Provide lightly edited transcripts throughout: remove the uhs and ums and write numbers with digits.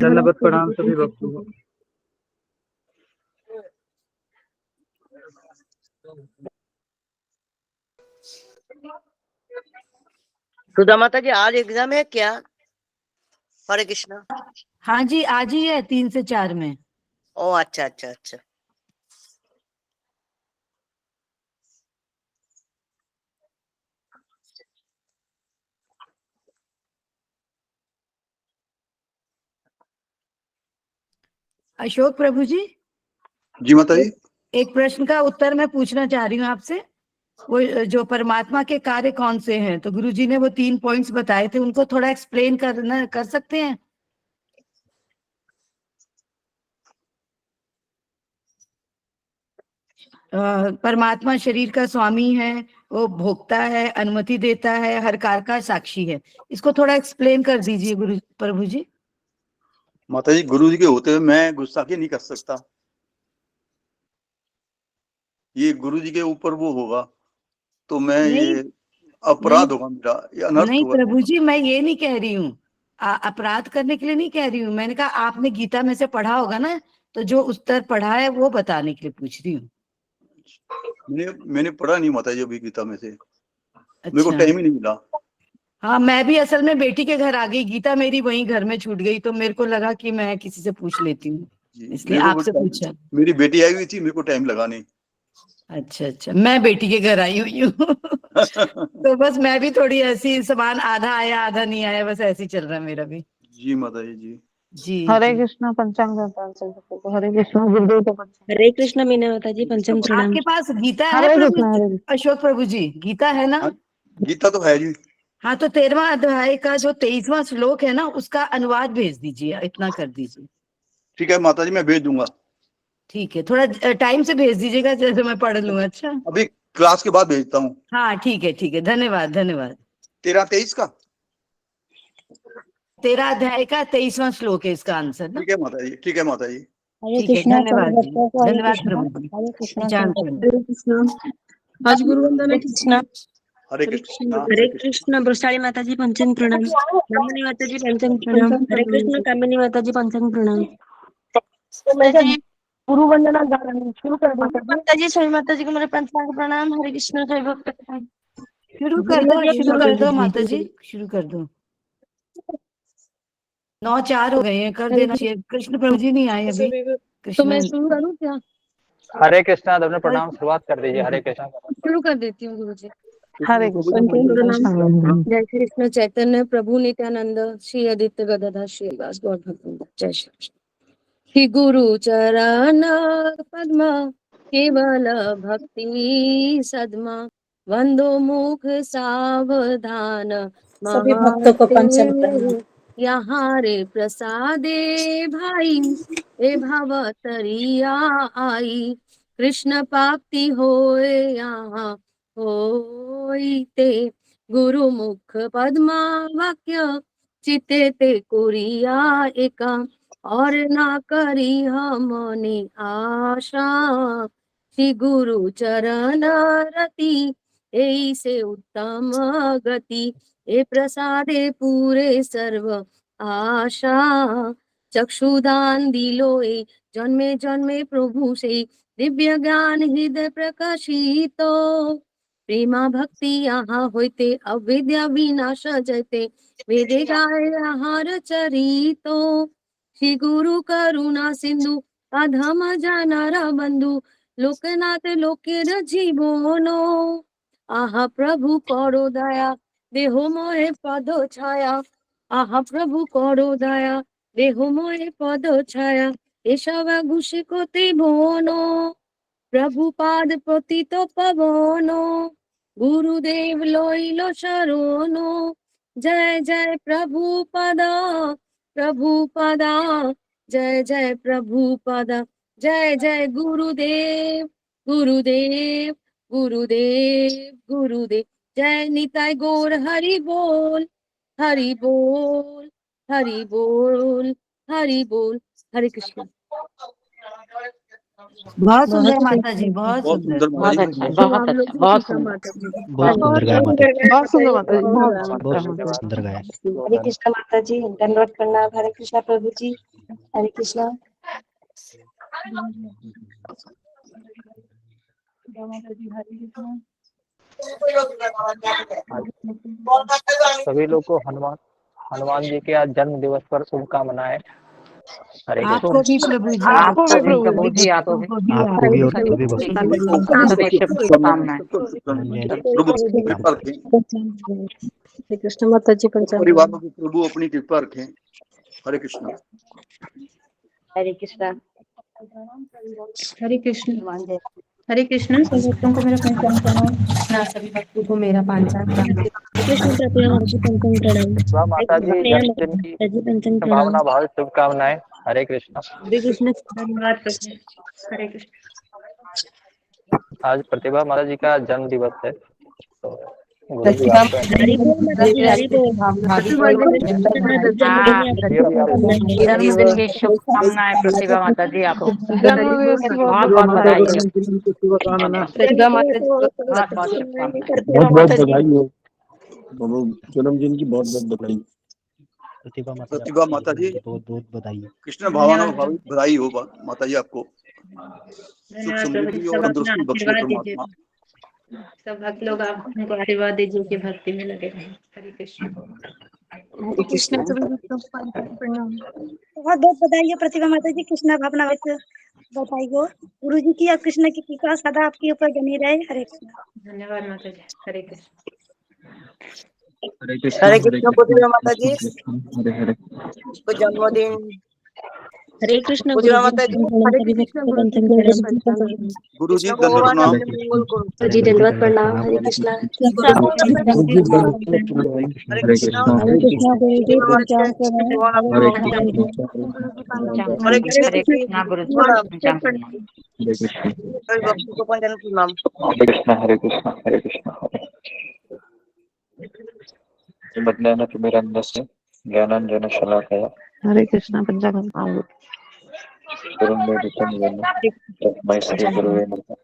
धन्यवाद प्रणाम सभी भक्तों को। सुधा माता जी आज एग्जाम है क्या? हरे कृष्णा। हाँ जी आज ही है 3 से 4 में। ओ अच्छा अच्छा अच्छा। अशोक प्रभु जी। जी माता जी। एक प्रश्न का उत्तर मैं पूछना चाह रही हूँ आपसे। वो जो परमात्मा के कार्य कौन से हैं, तो गुरुजी ने वो 3 पॉइंट्स बताए थे, उनको थोड़ा एक्सप्लेन कर सकते हैं? परमात्मा शरीर का स्वामी है, वो भोगता है, अनुमति देता है, हर कार्य का साक्षी है। इसको थोड़ा एक्सप्लेन कर दीजिए गुरु प्रभु जी। माता जी गुरु जी के होते हुए मैं गुस्ताखी नहीं कर सकता, ये गुरु जी के ऊपर वो होगा तो मैं ये अपराध होगा मेरा, ये अनर्थ नहीं होगा। प्रभु जी मैं ये नहीं कह रही हूँ, अपराध करने के लिए नहीं कह रही हूँ। मैंने कहा आपने गीता में से पढ़ा होगा ना, तो जो उत्तर पढ़ा है वो बताने के लिए पूछ रही हूँ। मैंने पढ़ा नहीं माता जी अभी गीता में से। अच्छा। मेरे को टाइम ही नहीं मिला। हाँ मैं भी असल में बेटी के घर आ गई, गीता मेरी वहीं घर में छूट गई, तो मेरे को लगा कि मैं किसी से पूछ लेती हूँ, इसलिए आपसे पूछा। मेरी बेटी आई हुई थी, मेरे को टाइम लगा नहीं। अच्छा अच्छा, मैं बेटी के घर आई हुई हूँ तो बस मैं भी थोड़ी ऐसी, सामान आधा आया आधा नहीं आया, बस ऐसे ही चल रहा है मेरा भी। जी माता जी। जी जी हरे कृष्णा पंचांग हरे कृष्णा गुरुदेव को हरे कृष्णा मीना माता जी पंचम प्रणाम। आपके पास गीता है हरे प्रभु कृष्ण। अशोक प्रभु जी? गीता है ना? गीता तो है जी। हाँ तो 13वां अध्याय का जो 23वां श्लोक है ना, उसका अनुवाद भेज दीजिए, इतना कर दीजिए। ठीक है माता जी मैं भेज दूंगा। ठीक है, थोड़ा टाइम से भेज दीजिएगा जैसे मैं पढ़ लूँ। अच्छा अभी क्लास के बाद भेजता हूँ। हाँ ठीक है, धन्यवाद धन्यवाद। 13-23 का 13 अध्याय का 23वां श्लोक है इसका आंसर ना? ठीक है माता जी। ठीक है माता जी। ठीक है, धन्यवाद जी, धन्यवाद प्रभु जी। पंचांग प्रणाम। आज गुरु वंदना कृष्णा। हरे कृष्णा। हरे कृष्णा वृषाली माता जी पंचम प्रणाम। कामिनी माता जी पंचम प्रणाम। हरे कृष्ण कामिनी माता जी पंचम प्रणाम। गुरु वंदना गा रहे हैं, शुरू कर दो माता जी सभी माता जी को मेरे पंचांग प्रणाम। हरे कृष्ण जय भक्त। शुरू कर दो माता जी, शुरू कर दो। 9:04 हो गए हैं, कर देना चाहिए। कृष्ण प्रभु जी नहीं आए अभी। तो मैं कृष्ण शुरू करूँ क्या? हरे कृष्णा अपने प्रणाम शुरुआत कर दीजिए। हरे कृष्णा शुरू कर देती हूँ गुरु जी। हरे कृष्ण। जय श्री कृष्ण चैतन्य प्रभु नित्यानंद श्री आदित्य गदाधर श्रीवास गौर भक्त। जय श्री कृष्ण। श्री गुरु चरण पद्म केवल भक्ति सद्मा वंदो मुख सावधान सभी भक्तों को पंचम प्रणाम। यहाँ रे प्रसादे भाई ए भव तरिया आई कृष्ण प्राप्ति होए यहाँ होइते गुरु मुख पद्मा वाक्य चिते ते कुरिया एका और ना करी हमने आशा श्री गुरु चरण रति ऐ से उत्तम गति ए प्रसादे पूरे सर्व आशा चक्षुदान दिलो ए जन्मे जन्मे प्रभु से दिव्य ज्ञान हृदय प्रकाशित प्रेमा भक्ति यहाँ होते अविद्या विनाश जयते वेदे गाय आहार चरितो श्री गुरु करुणा सिंधु अधम जनर बंधु लोकनाथ लोकेर जीवनो आहा प्रभु करो दया देहो मोहे पद छाया आहा प्रभु करो दया देहो मोहे पद छाया एसव घुषे कोते भोनो प्रभुपाद पतित पवनो गुरुदेव लइलो शरणो जय जय प्रभुपदा प्रभुपदा जय जय प्रभुपदा जय जय गुरुदेव गुरुदेव गुरुदेव गुरुदेव जय निताय गौर हरि बोल हरि बोल हरि बोल हरि बोल। हरे कृष्ण। बहुत सुंदर माता जी, बहुत बहुत सुंदर। सुंदर माता बहुत जी। अच्छा, बहुत अच्छा, बहुत सुंदर। बहुत सुंदर गाया माता जी, बहुत सुंदर माता जी, बहुत बहुत सुंदर गाया। हरे कृष्णा माता जी, दंडवत प्रणाम। हरे कृष्णा प्रभु जी, हरे कृष्णा। सभी लोग को हनुमान हनुमान जी के आज जन्म दिवस पर शुभकामनाएं। हरे कृष्ण। आपको भी प्रभु जी, आपको भी प्रभु जी, आपको भी और सभी भक्तों सभी शुभकामनाएं। प्रभु अपनी कृपा रखें, हरे कृष्णा माता जी, पंचांग परिवारों को प्रभु अपनी कृपा रखें। हरे कृष्ण। हरे कृष्णा। हरे कृष्ण। हरे कृष्ण। सभी भक्तों को मेरा पंचांग प्रणाम। सभी भक्तों को मेरा पंचांग प्रणाम। कृष्ण प्रतिमा माता जी, पंचांग प्रणाम। प्रतिभा माता जी जन्मदिन की जी, पंचांग प्रणाम। भावना भाव शुभकामनाएं। हरे कृष्ण। हरे कृष्ण। धन्यवाद प्रभु। हरे कृष्ण। आज प्रतिभा माता जी का जन्म दिवस है, तो गुरु जी प्रतिभा आपको हरि बोल माता जी, हरि बोल। हैप्पी बर्थडे जन्मदिन की ये भी आप जन्मदिन की शुभकामनाएं प्रतिभा माता जी आपको। जन्मदिवस की बहुत बहुत बधाई हो। प्रतिभा माता जी, बहुत बहुत शुभकामनाएं। प्रतिभा माता जी। जन्मदिन की बहुत बहुत बधाई। प्रतिभा माता जी, बहुत बहुत बधाई। कृष्ण भावना भावित बधाई हो माता जी आपको। सुख धन्यवाद प्रभु जी। समृद्धि सब और अपना तंदुरुस्ती बख्शे आशीर्वाद दीजिए। परमात्मा। सब भक्त लोग आप उनको आशीर्वाद दीजिए कि भक्ति में लगे रहें। हरे कृष्ण। हरे कृष्ण। सभी भक्तों को पंचांग प्रणाम। बहुत बहुत बधाई हो प्रतिभा माता जी, कृष्णा भावना बधाई हो। गुरु जी की और कृष्ण की कृपा सदा आपके ऊपर बनी रहे। हरे कृष्ण। धन्यवाद माता जी। हरे कृष्ण। हरे कृष्ण प्रतिभा माता जी, हरे हरे। शुभ जन्मदिन। हरे कृष्ण। गुरु प्रतिभा जी माता जी, सभी भक्तों को पंचांग प्रणाम। गुरु जी कृष्ण दंडवत भगवान प्रणाम। आपके मंगल करो। जी, दंडवत प्रणाम। हरे कृष्ण। हरे कृष्ण। हरे कृष्ण। गुरु जी प्रतिभा माता पंचांग जी, प्रणाम। भगवान आपके हरे मंगल करो। पंचांग हरे प्रणाम। कृष्ण हरे जी, कृष्णा गुरु जी प्रणाम। पंचांग प्रणाम। सभी भक्तों को पंचांग प्रणाम। हरे कृष्णा हरे कृष्णा हरे कृष्णा। श्रीमद् तिमिरन्धस्य ज्ञानाञ्जन शलाकया हरे कृष्णा पंचांग प्रणाम। गुरुर्मेधितं येन तस्मै श्रीगुरवे नमः।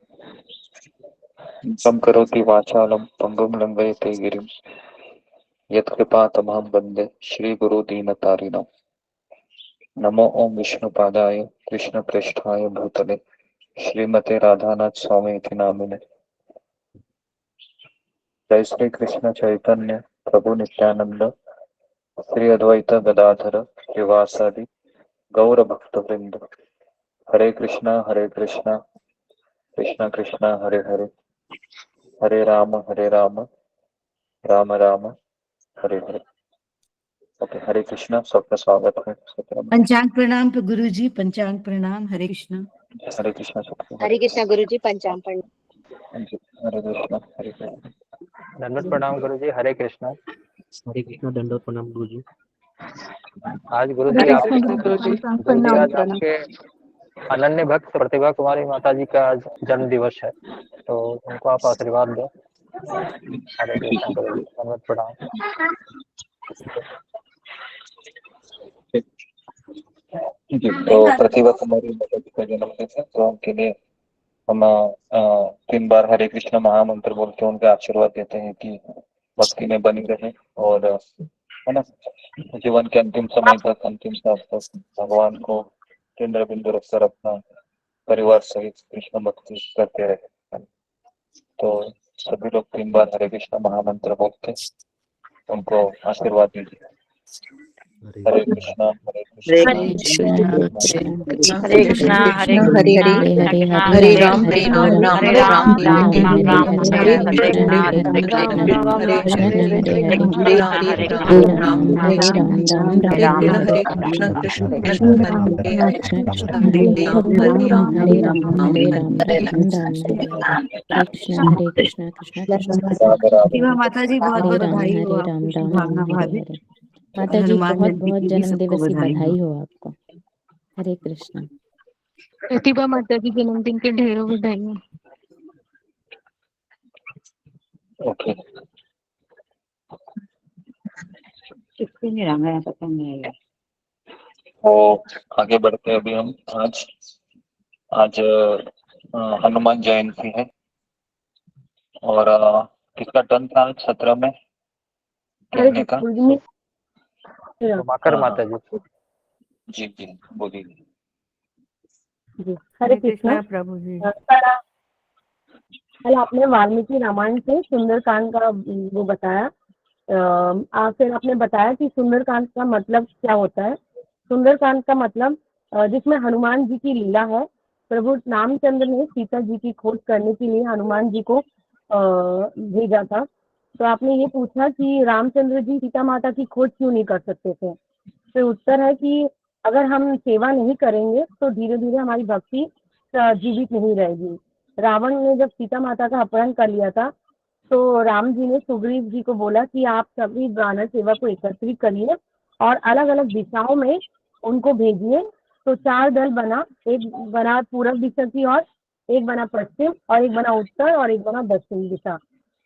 तं करोति वाचालं पङ्गुं लङ्घयते गिरिं यत्कृपातमहं वन्दे श्रीगुरुदीनतारिणम्। नमो ओं विष्णुपादाय कृष्णप्रेष्ठाय भूतले श्रीमते राधानाथ स्वामी इति नामिने। जय श्री कृष्ण चैतन्य प्रभु नित्यानंद श्री अद्वैत गदाधर श्रीवासादि गौर भक्त वृंद। हरे कृष्णा कृष्णा कृष्णा हरे हरे, हरे राम राम राम हरे हरे। ओके, हरे कृष्णा, सबका स्वागत है सत्र में। पंचांग प्रणाम तो गुरु जी, पंचांग प्रणाम। हरे कृष्णा। हरे कृष्णा सबको। हरे कृष्ण। गुरु जी पंचांग प्रणाम। हरे कृष्णा हरे कृष्णा। दंडवत प्रणाम गुरु जी। हरे कृष्ण। हरे कृष्णा दंडवत प्रणाम गुरु जी। आज गुरु हरे जी आप कृष्ण। गुरु जी गुरु जी प्रणाम आज प्रणाम। आपके अनन्य भक्त प्रतिभा कुमारी माता जी का आज जन्म दिवस है, तो उनको आप आशीर्वाद दें। हरे कृष्ण गुरु जी, दंडवत प्रणाम। जी, तो प्रतिभा कुमारी माता जी का जन्मदिन है, तो उनके लिए हम 3 बार हरे कृष्ण महामंत्र बोल के उनका आशीर्वाद देते हैं कि भक्ति में बनी रहे और है ना, जीवन के अंतिम समय तक, अंतिम सांस तक भगवान को केंद्र बिंदु रखकर अपना परिवार सहित कृष्ण भक्ति करते रहे। तो सभी लोग 3 बार हरे कृष्ण महामंत्र बोल के उनको आशीर्वाद दीजिए। हरे कृष्णा हरे हरे कृष्ण। हरे कृष्णा हरे हरे कृष्णा हरे कृष्णा हरे कृष्णा राम हरे हरे राम राम हरे राम राम राम राम हरे राम हरे हरे हरे हरे हरे हरे हरे हरे राम हरे राम हरे हरे हरे हरे हरे हरे हरे राम हरे हरे कृष्णा राम हरे राम कृष्णा हरे कृष्णा राम कृष्णा हरे हरे हरे हरे हरे कृष्ण हरे कृष्ण राम हरे राम हरे हरे कृष्ण हरे कृष्ण हरे हरे राम हरे हरे राम राम हरे हरे राम राम हरे हरे राम हरे हरे राम हरे हरे कृष्ण हरे कृष्ण कृष्ण कृष्ण प्रतिभा माता जी, बहुत हरे बहुत राम बधाई हो हरे आपको, राम श्री राम भावना राम हरे भाभी। हरे। माता जी हनुमान बहुत जयंती बहुत की भी जन्म सबको दिवस की बधाई हो। बधाई हो आपको। हरे कृष्ण। प्रतिभा माता जी जन्मदिन के ढेरों बधाई। ओके, किसके नहीं रहा, मेरा पता नहीं है। तो आगे बढ़ते हैं अभी हम आज आज हनुमान जयंती है और किसका टर्न था आज 17 में कहने का? मकर माता जी। जी जी बोलिए। जी हरे कृष्णा प्रभु जी। कल आपने वाल्मीकि रामायण से सुंदरकांड का वो बताया। फिर आपने बताया कि सुंदरकांड का मतलब क्या होता है। सुंदरकांड का मतलब जिसमें हनुमान जी की लीला है। प्रभु रामचंद्र ने सीता जी की खोज करने के लिए हनुमान जी को भेजा था। तो आपने ये पूछा कि रामचंद्र जी सीता माता की खोज क्यों नहीं कर सकते थे। तो उत्तर है कि अगर हम सेवा नहीं करेंगे तो धीरे धीरे हमारी भक्ति जीवित नहीं रहेगी। रावण ने जब सीता माता का अपहरण कर लिया था तो राम जी ने सुग्रीव जी को बोला कि आप सभी वानर सेवा को एकत्रित करिए और अलग अलग दिशाओं में उनको भेजिए। तो 4 दल बना, एक बना पूर्व दिशा की ओर, एक बना पश्चिम और एक बना उत्तर और एक बना दक्षिण दिशा।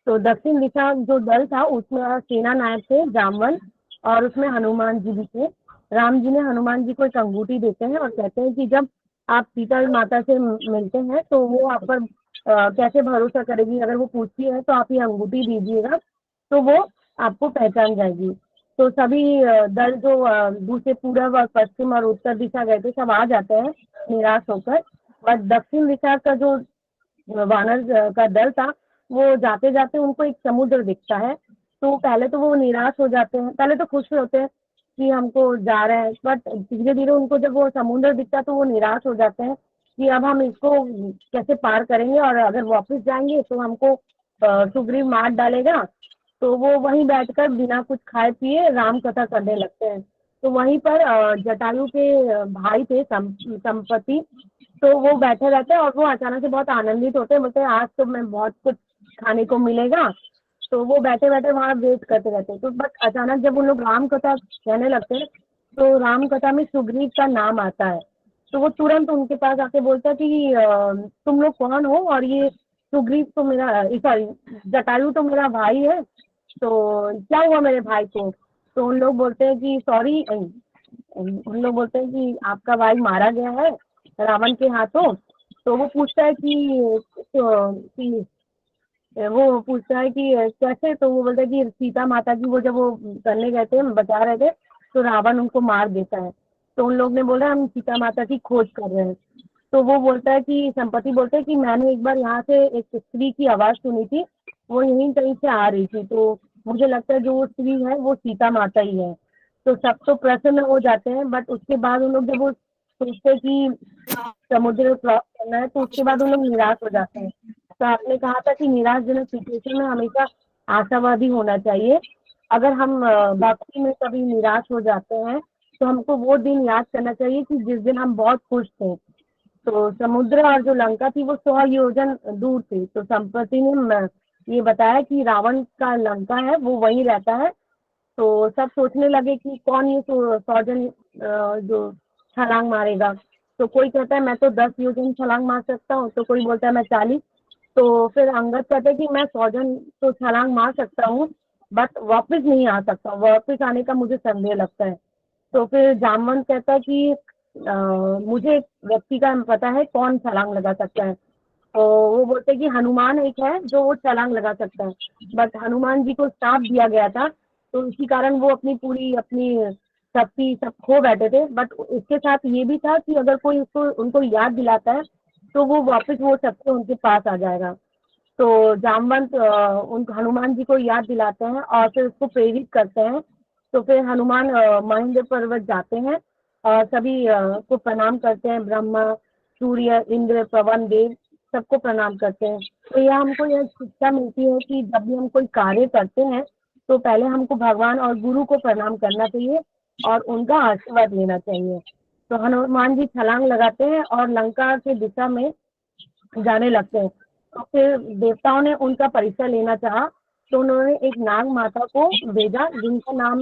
तो दक्षिण दिशा जो दल था उसमें सेना नायक थे जामवंत और उसमें हनुमान जी भी थे। राम जी ने हनुमान जी को एक अंगूठी देते हैं और कहते हैं कि जब आप सीता माता से मिलते हैं तो वो आप पर कैसे भरोसा करेगी। अगर वो पूछती है तो आप ये अंगूठी दीजिएगा तो वो आपको पहचान जाएगी। तो सभी दल जो दूसरे पूर्व और पश्चिम और उत्तर दिशा गए थे सब आ जाते हैं निराश होकर। बट दक्षिण दिशा का जो वानर का दल था वो जाते जाते उनको एक समुद्र दिखता है। तो पहले तो वो निराश हो जाते हैं, पहले तो खुश होते हैं कि हमको जा रहे हैं, बट धीरे धीरे उनको जब वो समुद्र दिखता तो वो निराश हो जाते हैं कि अब हम इसको कैसे पार करेंगे और अगर वापस जाएंगे तो हमको सुग्रीव मार डालेगा। तो वो वहीं बैठकर बिना कुछ खाए पिए राम कथा करने लगते हैं। तो वहीं पर जटायु के भाई थे संपत्ति, तो वो बैठे रहते हैं और वो अचानक से बहुत आनंदित होते हैं, बोलते हैं आज तो मैं बहुत कुछ खाने को मिलेगा। तो वो बैठे बैठे वहाँ वेट करते रहते हैं। तो बट अचानक जब उन लोग राम कथा कहने लगते हैं तो राम कथा में सुग्रीव का नाम आता है। तो वो तुरंत उनके पास आके बोलता है कि तुम लोग कौन हो और ये सुग्रीव तो मेरा सॉरी जटायु तो मेरा भाई है, तो क्या हुआ मेरे भाई को। तो उन लोग बोलते हैं कि सॉरी, उन लोग बोलते हैं कि आपका भाई मारा गया है रावण के हाथों। तो वो पूछता है कि वो पूछता है कि कैसे। तो वो बोलता है कि सीता माता की वो जब वो करने गए थे बचा रहे थे तो रावण उनको मार देता है। तो उन लोग ने बोला हम सीता माता की खोज कर रहे हैं। तो वो बोलता है कि संपत्ति बोलते हैं कि मैंने एक बार यहाँ से एक स्त्री की आवाज सुनी थी, वो यहीं कहीं से आ रही थी, तो मुझे लगता है जो वो स्त्री है वो सीता माता ही है। तो सब तो प्रसन्न हो जाते हैं, बट उसके बाद उन लोग जब वो सोचते कि समुद्र क्रॉस करना है तो उसके बाद उन लोग निराश हो जाते हैं। तो आपने कहा था कि निराशजनक सिचुएशन में हमेशा आशावादी होना चाहिए। अगर हम भक्ति में कभी निराश हो जाते हैं तो हमको वो दिन याद करना चाहिए कि जिस दिन हम बहुत खुश थे। तो समुद्र और जो लंका थी वो 100 योजन दूर थी। तो संपत्ति ने ये बताया कि रावण का लंका है वो वहीं रहता है। तो सब सोचने लगे कि कौन ये 100 जन जो छलांग मारेगा। तो कोई कहता है मैं तो 10 योजन छलांग मार सकता हूँ, तो कोई बोलता है मैं 40। तो फिर अंगद कहते हैं कि मैं 100 जन तो छलांग मार सकता हूँ बट वापस नहीं आ सकता, वापस आने का मुझे संदेह लगता है। तो फिर जामवंत कहता है कि मुझे एक व्यक्ति का पता है कौन छलांग लगा सकता है। तो वो बोलते हैं कि हनुमान एक है जो वो छलांग लगा सकता है, बट हनुमान जी को श्राप दिया गया था तो इसी कारण वो अपनी शक्ति सब खो बैठे थे। बट इसके साथ ये भी था कि अगर कोई उसको उनको याद दिलाता है तो वो वापस वो शक्ति उनके पास आ जाएगा। तो जामवंत उन हनुमान जी को याद दिलाते हैं और फिर उसको प्रेरित करते हैं। तो फिर हनुमान महेंद्र पर्वत जाते हैं और सभी को प्रणाम करते हैं, ब्रह्मा सूर्य इंद्र पवन देव सबको प्रणाम करते हैं। तो यह हमको यह शिक्षा मिलती है कि जब भी हम कोई कार्य करते हैं तो पहले हमको भगवान और गुरु को प्रणाम करना चाहिए और उनका आशीर्वाद लेना चाहिए। तो हनुमान जी छलांग लगाते हैं और लंका की दिशा में जाने लगते हैं। तो फिर देवताओं ने उनका परिचय लेना चाहा तो उन्होंने एक नाग माता को भेजा जिनका नाम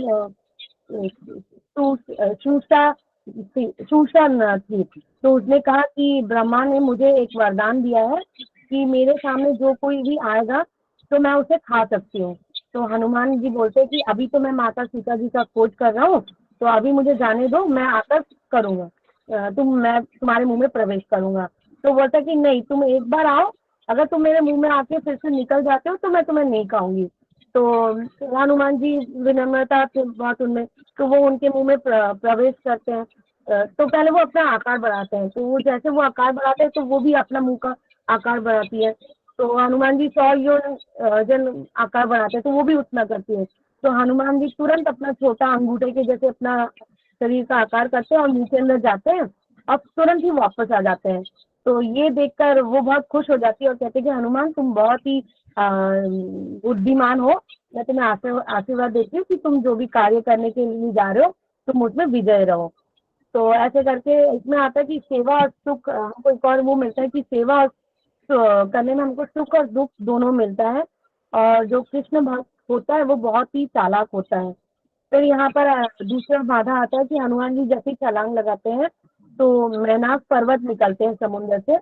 सूषा थी। तो उसने कहा कि ब्रह्मा ने मुझे एक वरदान दिया है कि मेरे सामने जो कोई भी आएगा तो मैं उसे खा सकती हूँ। तो हनुमान जी बोलते हैं कि अभी तो मैं माता सीता जी का खोज कर रहा हूँ, तो अभी मुझे जाने दो, मैं आकर करूँगा, मैं तुम्हारे मुंह में प्रवेश करूँगा। तो बोलता कि नहीं, तुम एक बार आओ, अगर तुम मेरे मुंह में आके फिर से निकल जाते हो तो मैं तुम्हें नहीं खाऊंगी। तो हनुमान जी विनम्रता थे बहुत उनमें, तो वो उनके मुंह में प्रवेश करते हैं। तो पहले वो अपना आकार बढ़ाते हैं, तो वो जैसे वो आकार बढ़ाते हैं तो वो भी अपना मुंह का आकार बढ़ाती है। तो हनुमान जी 100 जन आकार बढ़ाते हैं तो वो भी उतना करती है। तो हनुमान जी तुरंत अपना छोटा अंगूठे के जैसे अपना शरीर का आकार करते हैं और नीचे अंदर जाते हैं और तुरंत ही वापस आ जाते हैं। तो ये देखकर वो बहुत खुश हो जाती है और कहते हैं कि हनुमान तुम बहुत ही बुद्धिमान हो, मैं तुम्हें आशीर्वाद देती हूँ कि तुम जो भी कार्य करने के लिए जा रहे हो तुम उसमें विजय रहो। तो ऐसे करके इसमें आता है कि सेवा और सुख, हमको एक और वो मिलता है कि सेवा करने में हमको सुख और दुख दोनों मिलता है। और जो कृष्ण भक्त होता है वो बहुत ही चालाक होता है। फिर यहाँ पर दूसरा बाधा आता है कि हनुमान जी जैसे ही छलांग लगाते हैं तो मैनाक पर्वत निकलते हैं समुद्र से।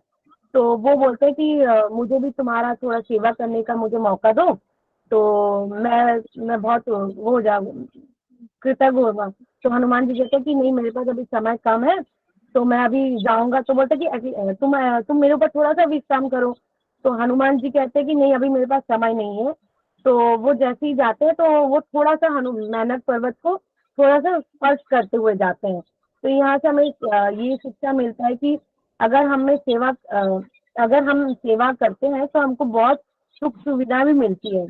तो वो बोलते हैं कि मुझे भी तुम्हारा थोड़ा सेवा करने का मुझे मौका दो, तो मैं बहुत वो हो जाऊँ, कृतज्ञ होगा। तो हनुमान जी कहते हैं कि नहीं, मेरे पास अभी समय कम है, तो मैं अभी जाऊंगा। तो बोलते हैं कि तुम मेरे ऊपर थोड़ा सा विश्राम करो। तो हनुमान जी कहते हैं कि नहीं, अभी मेरे पास समय नहीं है। तो वो जैसे ही जाते हैं तो वो थोड़ा सा मैनक पर्वत को थोड़ा सा स्पर्श करते हुए जाते हैं। तो यहाँ से हमें ये शिक्षा मिलता है कि अगर अगर हम सेवा करते हैं तो हमको बहुत सुख सुविधा भी मिलती है।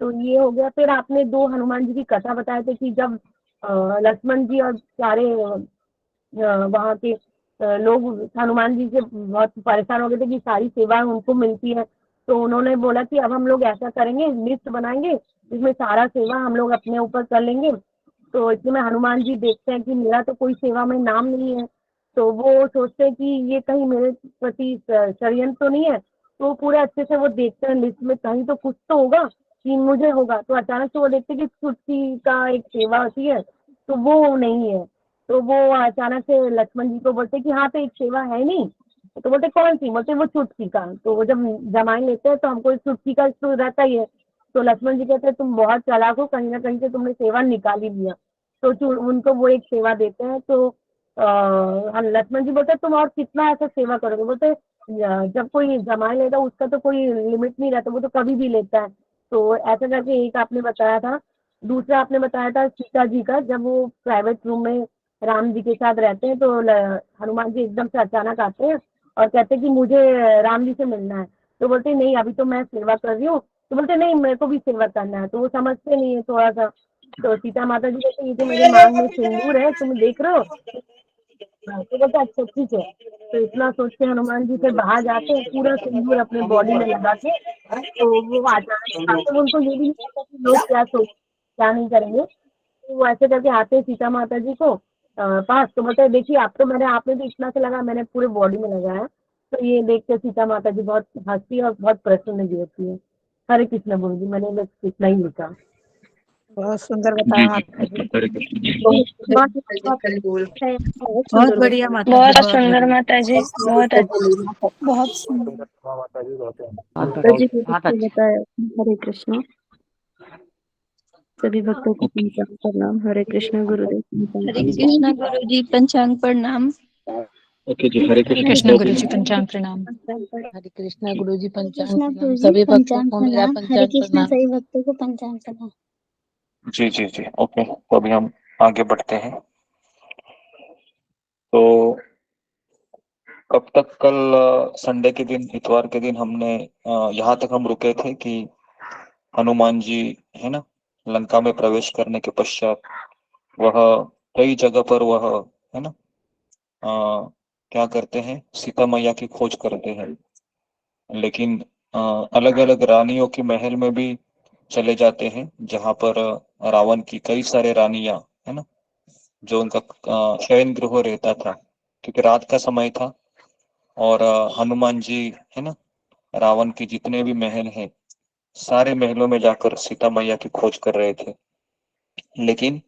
तो ये हो गया। फिर आपने 2 हनुमान जी की कथा बताए थे कि जब लक्ष्मण जी और सारे वहाँ के लोग हनुमान जी से बहुत परेशान हो गए थे कि सारी सेवा उनको मिलती है। तो उन्होंने बोला कि अब हम लोग ऐसा करेंगे, लिस्ट बनाएंगे जिसमें सारा सेवा हम लोग अपने ऊपर कर लेंगे। तो इतने में हनुमान जी देखते हैं कि मेरा तो कोई सेवा में नाम नहीं है। तो वो सोचते हैं कि ये कहीं मेरे प्रति षड्यंत्र तो नहीं है। तो पूरे अच्छे से वो देखते हैं लिस्ट में, कहीं तो कुछ तो होगा कि मुझे होगा। तो अचानक से वो देखते हैं कि छुट्टी का एक सेवा होती है, तो वो नहीं है। तो वो अचानक से लक्ष्मण जी को बोलते कि हाँ, तो एक सेवा है नहीं। तो बोलते कौन सी? बोलते वो चुटकी का। तो वो जब जमाइन लेते हैं तो हमको इस चुटकी का तो रहता ही है। तो लक्ष्मण जी कहते हैं तुम बहुत चालाक हो, कहीं ना कहीं से तुमने सेवा निकाल ही लिया। तो उनको वो एक सेवा देते हैं। तो लक्ष्मण जी बोलते हैं तुम और कितना ऐसा सेवा करोगे? बोलते जब कोई जमाइन लेता है उसका तो कोई लिमिट नहीं रहता, वो तो कभी भी लेता है। तो ऐसा करके एक आपने बताया था। दूसरा आपने बताया था सीता जी का, जब वो प्राइवेट रूम में राम जी के साथ रहते हैं तो हनुमान जी एकदम से अचानक आते हैं और कहते हैं कि मुझे राम जी से मिलना है। तो बोलते हैं नहीं, अभी तो मैं सेवा कर रही हूँ। तो बोलते नहीं, मेरे को भी सेवा करना है। तो वो समझते नहीं है थोड़ा सा। तो सीता माता जी कहते ये तो मेरे मांग में सिंदूर है, तुम देख रहे हो? तो बोलते अच्छा ठीक है। तो इतना सोच के हनुमान जी फिर बाहर जाते हैं पूरा सिंदूर अपने बॉडी में लगा के। तो वो अचानक आते हैं, उनको ये भी नहीं पता कि लोग क्या नहीं करेंगे। तो वो ऐसे करके आते हैं सीता माता जी को पास। तो बोलते हैं देखिए, आप तो मैंने आपने तो इतना से लगा, मैंने पूरे बॉडी में लगाया। तो ये देख के सीता माता जी बहुत हंसती है और बहुत प्रसन्न भी होती है। हरे कृष्ण गुरु जी, मैंने बस इतना ही लिखा। बहुत सुंदर जी बताया जी माता जी। हरे कृष्ण जी। बहुत बढ़िया माता जी, बहुत बहुत सुंदर बढ़िया। माता जी, बहुत अच्छा। बहुत सुंदर। माता जी बहुत है। माता जी को किसने बताया? हरे कृष्ण। सभी भक्तों को पंचांग प्रणाम। हरे कृष्ण गुरुदेव। हरे कृष्णा गुरु जी, पंचांग प्रणाम। ओके जी, हरे कृष्ण कृष्ण गुरु सभी। जी, पंचांग प्रणाम। हरे कृष्णा गुरु जी, पंचांग कृष्णा प्रणाम। गुरु जी सभी भक्तों पंचांग को मेरा प्रणाम। हरे पंचांग कृष्णा प्रणाम। सभी भक्तों को पंचांग प्रणाम। जी जी जी ओके, तो अभी हम आगे बढ़ते हैं। तो कब तक, कल संडे के दिन, इतवार के दिन हमने यहाँ तक हम रुके थे कि हनुमान जी है ना, लंका में प्रवेश करने के पश्चात वह कई जगह पर वह है ना क्या करते हैं, सीता मैया की खोज करते हैं। लेकिन अलग अलग रानियों की महल में भी चले जाते हैं जहां पर रावण की कई सारे रानियां है ना, जो उनका शयन गृह रहता था, क्योंकि रात का समय था। और हनुमान जी है ना, रावण की जितने भी महल हैं सारे महलों में जाकर सीता मैया की खोज कर रहे थे। लेकिन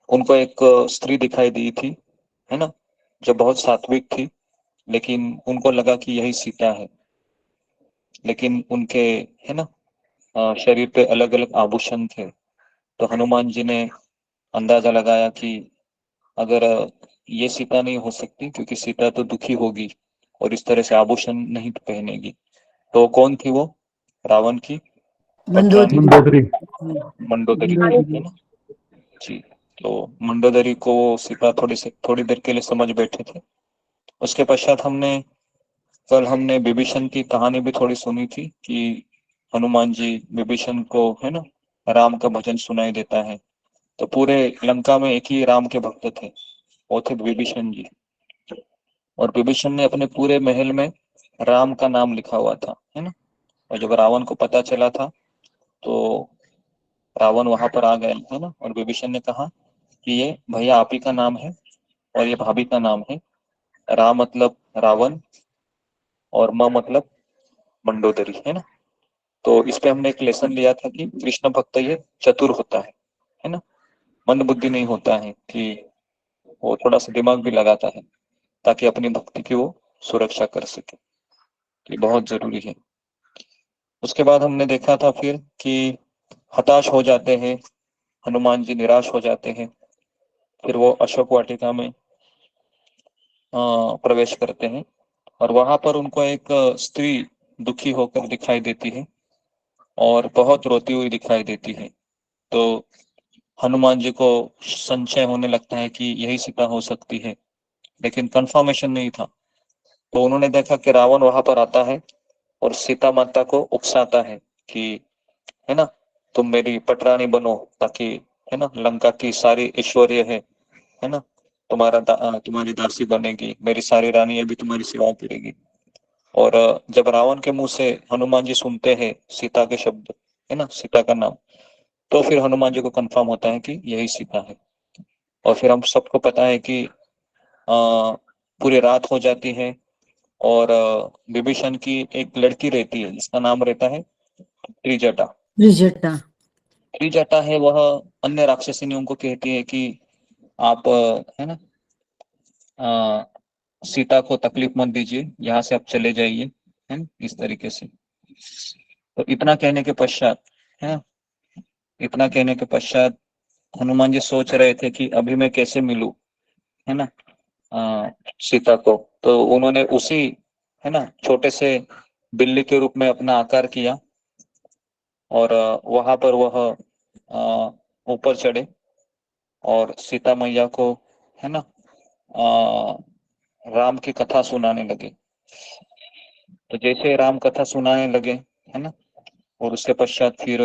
उनको एक स्त्री दिखाई दी थी है ना, जो बहुत सात्विक थी। लेकिन उनको लगा कि यही सीता है। लेकिन उनके है ना शरीर पे अलग अलग आभूषण थे। तो हनुमान जी ने अंदाजा लगाया कि अगर ये सीता नहीं हो सकती, क्योंकि सीता तो दुखी होगी और इस तरह से आभूषण नहीं पहनेगी। तो कौन थी वो? रावण की पटरानी मंडोदरी है ना जी। तो मंडोदरी को सीता थोड़ी देर के लिए समझ बैठे थे। उसके पश्चात हमने विभीषण की कहानी भी थोड़ी सुनी थी कि हनुमान जी विभीषण को है ना राम का भजन सुनाई देता है। तो पूरे लंका में एक ही राम के भक्त थे, वो थे विभीषण जी। और विभीषण ने अपने पूरे महल में राम का नाम लिखा हुआ था, है ना। और जब रावण को पता चला था तो रावण वहां पर आ गया, है ना। और विभीषण ने कहा कि ये भैया आप ही का नाम है और ये भाभी का नाम है। राम मतलब रावण और म मतलब मंडोदरी, है ना। तो इस पे हमने एक लेसन लिया था कि कृष्ण भक्त ये चतुर होता है ना। मंद बुद्धि नहीं होता है, कि वो थोड़ा सा दिमाग भी लगाता है ताकि अपनी भक्ति की वो सुरक्षा कर सके। ये बहुत जरूरी है। उसके बाद हमने देखा था फिर कि हताश हो जाते हैं हनुमान जी, निराश हो जाते हैं। फिर वो अशोक वाटिका में प्रवेश करते हैं और वहां पर उनको एक स्त्री दुखी होकर दिखाई देती है और बहुत रोती हुई दिखाई देती है। तो हनुमान जी को संशय होने लगता है कि यही सीता हो सकती है, लेकिन कंफर्मेशन नहीं था। तो उन्होंने देखा कि रावण वहां पर आता है और सीता माता को उकसाता है कि है ना तुम मेरी पटरानी बनो, ताकि है ना लंका की सारी ऐश्वर्य है ना तुम्हारी दासी बनेगी, मेरी सारी रानी भी तुम्हारी सेवा करेगी। और जब रावण के मुंह से हनुमान जी सुनते हैं सीता के शब्द, है ना सीता का नाम, तो फिर हनुमान जी को कंफर्म होता है कि यही सीता है। और फिर हम सबको पता है कि पूरी रात हो जाती है और विभीषण की एक लड़की रहती है जिसका नाम रहता है त्रिजटा। त्रिजटा है वह अन्य राक्षसिनियों को कहती है कि आप है ना सीता को तकलीफ मत दीजिए, यहाँ से आप चले जाइए, है ना इस तरीके से। तो इतना कहने के पश्चात है ना, इतना कहने के पश्चात हनुमान जी सोच रहे थे कि अभी मैं कैसे मिलूं, है ना सीता को। तो उन्होंने उसी है ना छोटे से बिल्ली के रूप में अपना आकार किया और वहां पर वह ऊपर चढ़े और सीता मैया को है ना राम की कथा सुनाने लगे। तो जैसे राम कथा सुनाने लगे, है ना, और उसके पश्चात फिर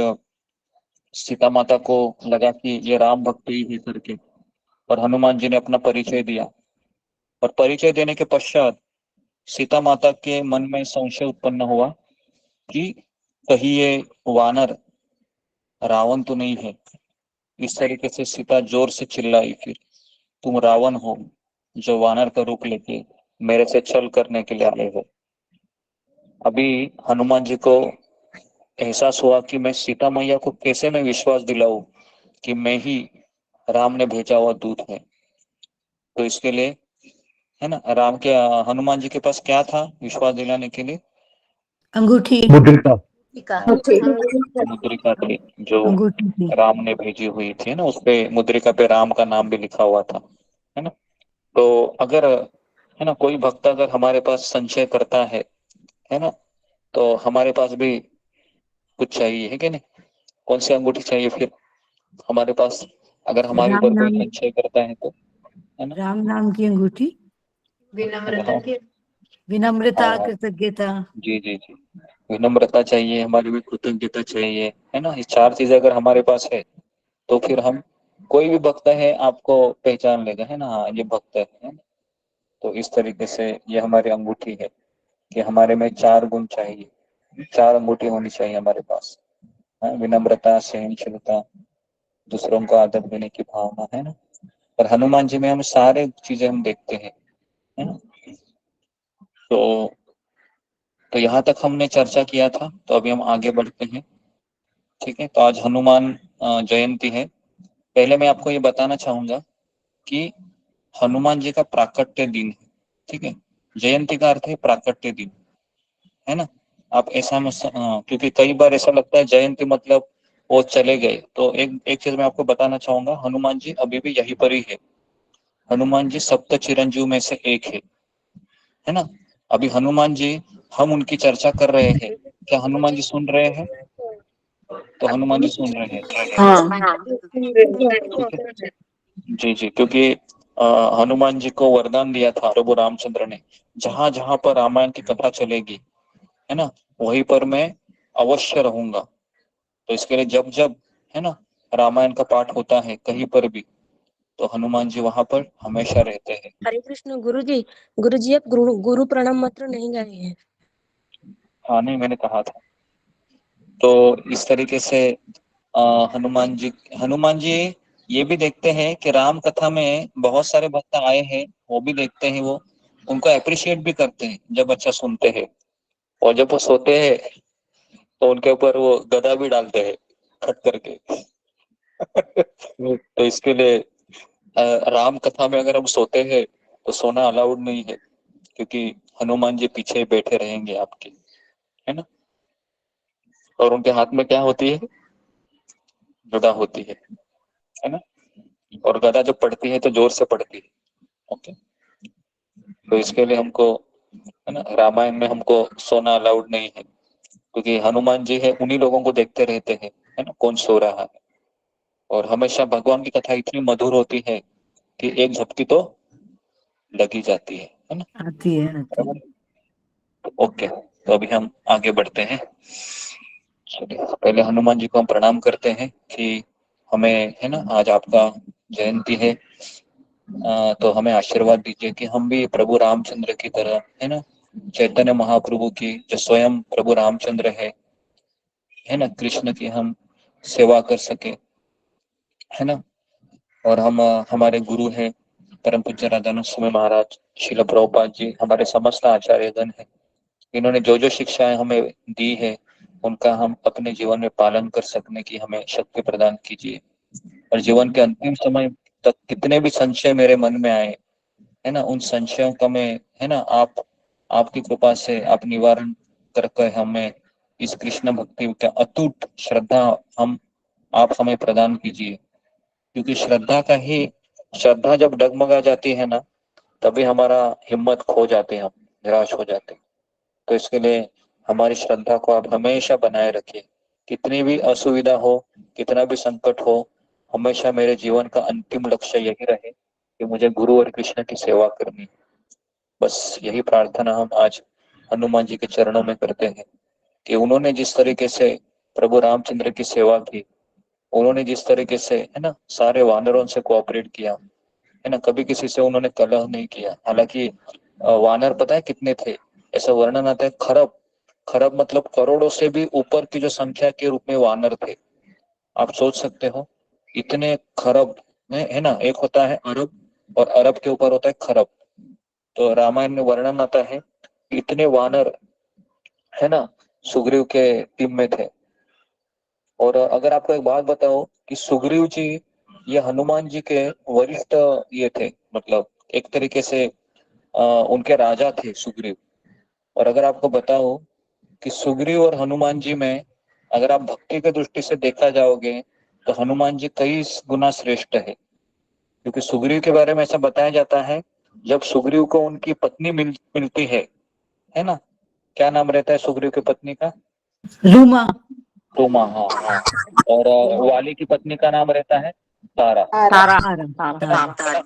सीता माता को लगा कि ये राम भक्त ही है करके, और हनुमान जी ने अपना परिचय दिया। और परिचय देने के पश्चात सीता माता के मन में संशय उत्पन्न हुआ कि कहीं ये वानर रावण तो नहीं है। इस तरीके से सीता जोर से चिल्लाई, फिर तुम रावण हो जो वानर का रूप लेके मेरे से छल करने के लिए आए हो। अभी हनुमान जी को एहसास हुआ कि मैं सीता मैया को कैसे मैं विश्वास दिलाऊं कि मैं ही राम ने भेजा हुआ दूत है। तो इसके लिए है ना राम के हनुमान जी के पास क्या था विश्वास दिलाने के लिए? अंगूठी, मुद्रिका थी जो अंगूठी थी। राम ने भेजी हुई थी ना, उसपे मुद्रिका पे राम का नाम भी लिखा हुआ था, है ना। तो अगर है ना कोई भक्त अगर हमारे पास संशय करता है ना, तो हमारे पास भी कुछ चाहिए है कि नहीं? कौन सी अंगूठी चाहिए फिर हमारे पास अगर हमारे राम ऊपर कोई नाम, संशय करता है तो, है ना। राम नाम की अंगूठी, हाँ विनम्रता, हाँ कृतज्ञता। जी जी जी, विनम्रता चाहिए, हमारे में कृतज्ञता चाहिए, है ना। ये चार चीजें अगर हमारे पास है तो फिर हम कोई भी भक्त है आपको पहचान लेगा, है ना, हाँ ये भक्त है ना। तो इस तरीके से ये हमारी अंगूठी है कि हमारे में चार गुण चाहिए, चार अंगूठी होनी चाहिए हमारे पास। हाँ, विनम्रता, सहनशीलता, दूसरों को आदर देने की भावना, है ना। और हनुमान जी में हम सारे चीजें हम देखते हैं, है ना। तो यहाँ तक हमने चर्चा किया था, तो अभी हम आगे बढ़ते हैं। ठीक है, तो आज हनुमान जयंती है। पहले मैं आपको ये बताना चाहूंगा कि हनुमान जी का प्राकट्य दिन है। ठीक है, जयंती का अर्थ है प्राकट्य दिन, है ना। आप ऐसा क्योंकि कई बार ऐसा लगता है जयंती मतलब वो चले गए, तो एक एक चीज मैं आपको बताना चाहूंगा, हनुमान जी अभी भी यहीं पर ही है। हनुमान जी सप्त चिरंजीव में से एक है ना। अभी हनुमान जी, हम उनकी चर्चा कर रहे हैं, क्या हनुमान जी सुन रहे हैं? तो हनुमान जी सुन रहे हैं। हाँ ठीक है जी जी, क्योंकि हनुमान जी को वरदान दिया था प्रभु रामचंद्र ने, जहां जहां पर रामायण की कथा चलेगी, है ना, वहीं पर मैं अवश्य रहूंगा। तो इसके लिए जब जब, है ना, रामायण का पाठ होता है कहीं पर भी, तो हनुमान जी वहां पर हमेशा रहते हैं। हरे कृष्ण गुरु जी आप गुरु प्रणाम मंत्र नहीं गाए हैं। हाँ नहीं, मैंने कहा था। तो इस तरीके से हनुमान जी ये भी देखते हैं कि राम कथा में बहुत सारे भक्त आए हैं, वो भी देखते हैं, वो उनको अप्रिशिएट भी करते हैं जब अच्छा सुनते हैं। और जब वो सोते हैं तो उनके ऊपर वो गदा भी डालते हैं खट करके। तो इसके लिए राम कथा में अगर हम सोते हैं तो सोना अलाउड नहीं है, क्योंकि हनुमान जी पीछे बैठे रहेंगे आपके, है ना। और उनके हाथ में क्या होती है? गदा होती है ना। और गदा जब पड़ती है तो जोर से पड़ती है। ओके, तो इसके लिए हमको, है ना, रामायण में हमको सोना अलाउड नहीं है, क्योंकि हनुमान जी है उन्हीं लोगों को देखते रहते हैं, है ना, कौन सो रहा है। और हमेशा भगवान की कथा इतनी मधुर होती है कि एक झपकी तो लगी जाती है ना। आती है। ओके, तो अभी हम आगे बढ़ते हैं। चलिए, पहले हनुमान जी को हम प्रणाम करते हैं कि हमें, है ना, आज आपका जयंती है, तो हमें आशीर्वाद दीजिए कि हम भी प्रभु रामचंद्र की तरह, है ना, चैतन्य महाप्रभु की जो स्वयं प्रभु रामचंद्र है ना, कृष्ण की हम सेवा कर सके, है ना। और हम हमारे गुरु हैं परम पूज्य राधानंद स्वामी महाराज, श्रील प्रभुपाद जी, हमारे समस्त आचार्यगण है, इन्होंने जो जो शिक्षाएं हमें दी है उनका हम अपने जीवन में पालन कर सकने की हमें शक्ति प्रदान कीजिए। और जीवन के अंतिम समय तक कितने भी संशय मेरे मन में आए, है ना, उन संशयों का मैं, है ना, आपकी कृपा से आप निवारण करके हमें इस कृष्ण भक्ति का अटूट श्रद्धा हम आप हमें प्रदान कीजिए। क्योंकि श्रद्धा जब डगमगा जाती है ना, तभी हमारा हिम्मत खो जाते हैं, हम निराश हो जाते हैं। तो इसके लिए हमारी श्रद्धा को आप हमेशा बनाए रखिए। कितनी भी असुविधा हो, कितना भी संकट हो, हमेशा मेरे जीवन का अंतिम लक्ष्य यही रहे कि मुझे गुरु और कृष्ण की सेवा करनी। बस यही प्रार्थना हम आज हनुमान जी के चरणों में करते हैं कि उन्होंने जिस तरीके से प्रभु रामचंद्र की सेवा की, उन्होंने जिस तरीके से, है ना, सारे वानरों से कोऑपरेट किया, है ना, कभी किसी से उन्होंने कलह नहीं किया। हालांकि वानर पता है कितने थे? ऐसा वर्णन आता है, खरब खरब मतलब करोड़ों से भी ऊपर की जो संख्या के रूप में वानर थे। आप सोच सकते हो इतने खरब में, है ना, एक होता है अरब और अरब के ऊपर होता है खरब। तो रामायण में वर्णन आता है इतने वानर, है ना, सुग्रीव के टीम में थे। और अगर आपको एक बात बताओ कि सुग्रीव जी ये हनुमान जी के वरिष्ठ ये थे, मतलब एक तरीके से उनके राजा थे सुग्रीव। और अगर आपको बताओ कि सुग्रीव और हनुमान जी में अगर आप भक्ति के दृष्टि से देखा जाओगे तो हनुमान जी कई गुना श्रेष्ठ है। क्योंकि सुग्रीव के बारे में ऐसा बताया जाता है, जब सुग्रीव को उनकी पत्नी मिलती है ना, क्या नाम रहता है सुग्रीव की पत्नी का? रूमा। रोमा, हाँ हाँ। और वाली की पत्नी का नाम रहता है तारा। तारा तारा।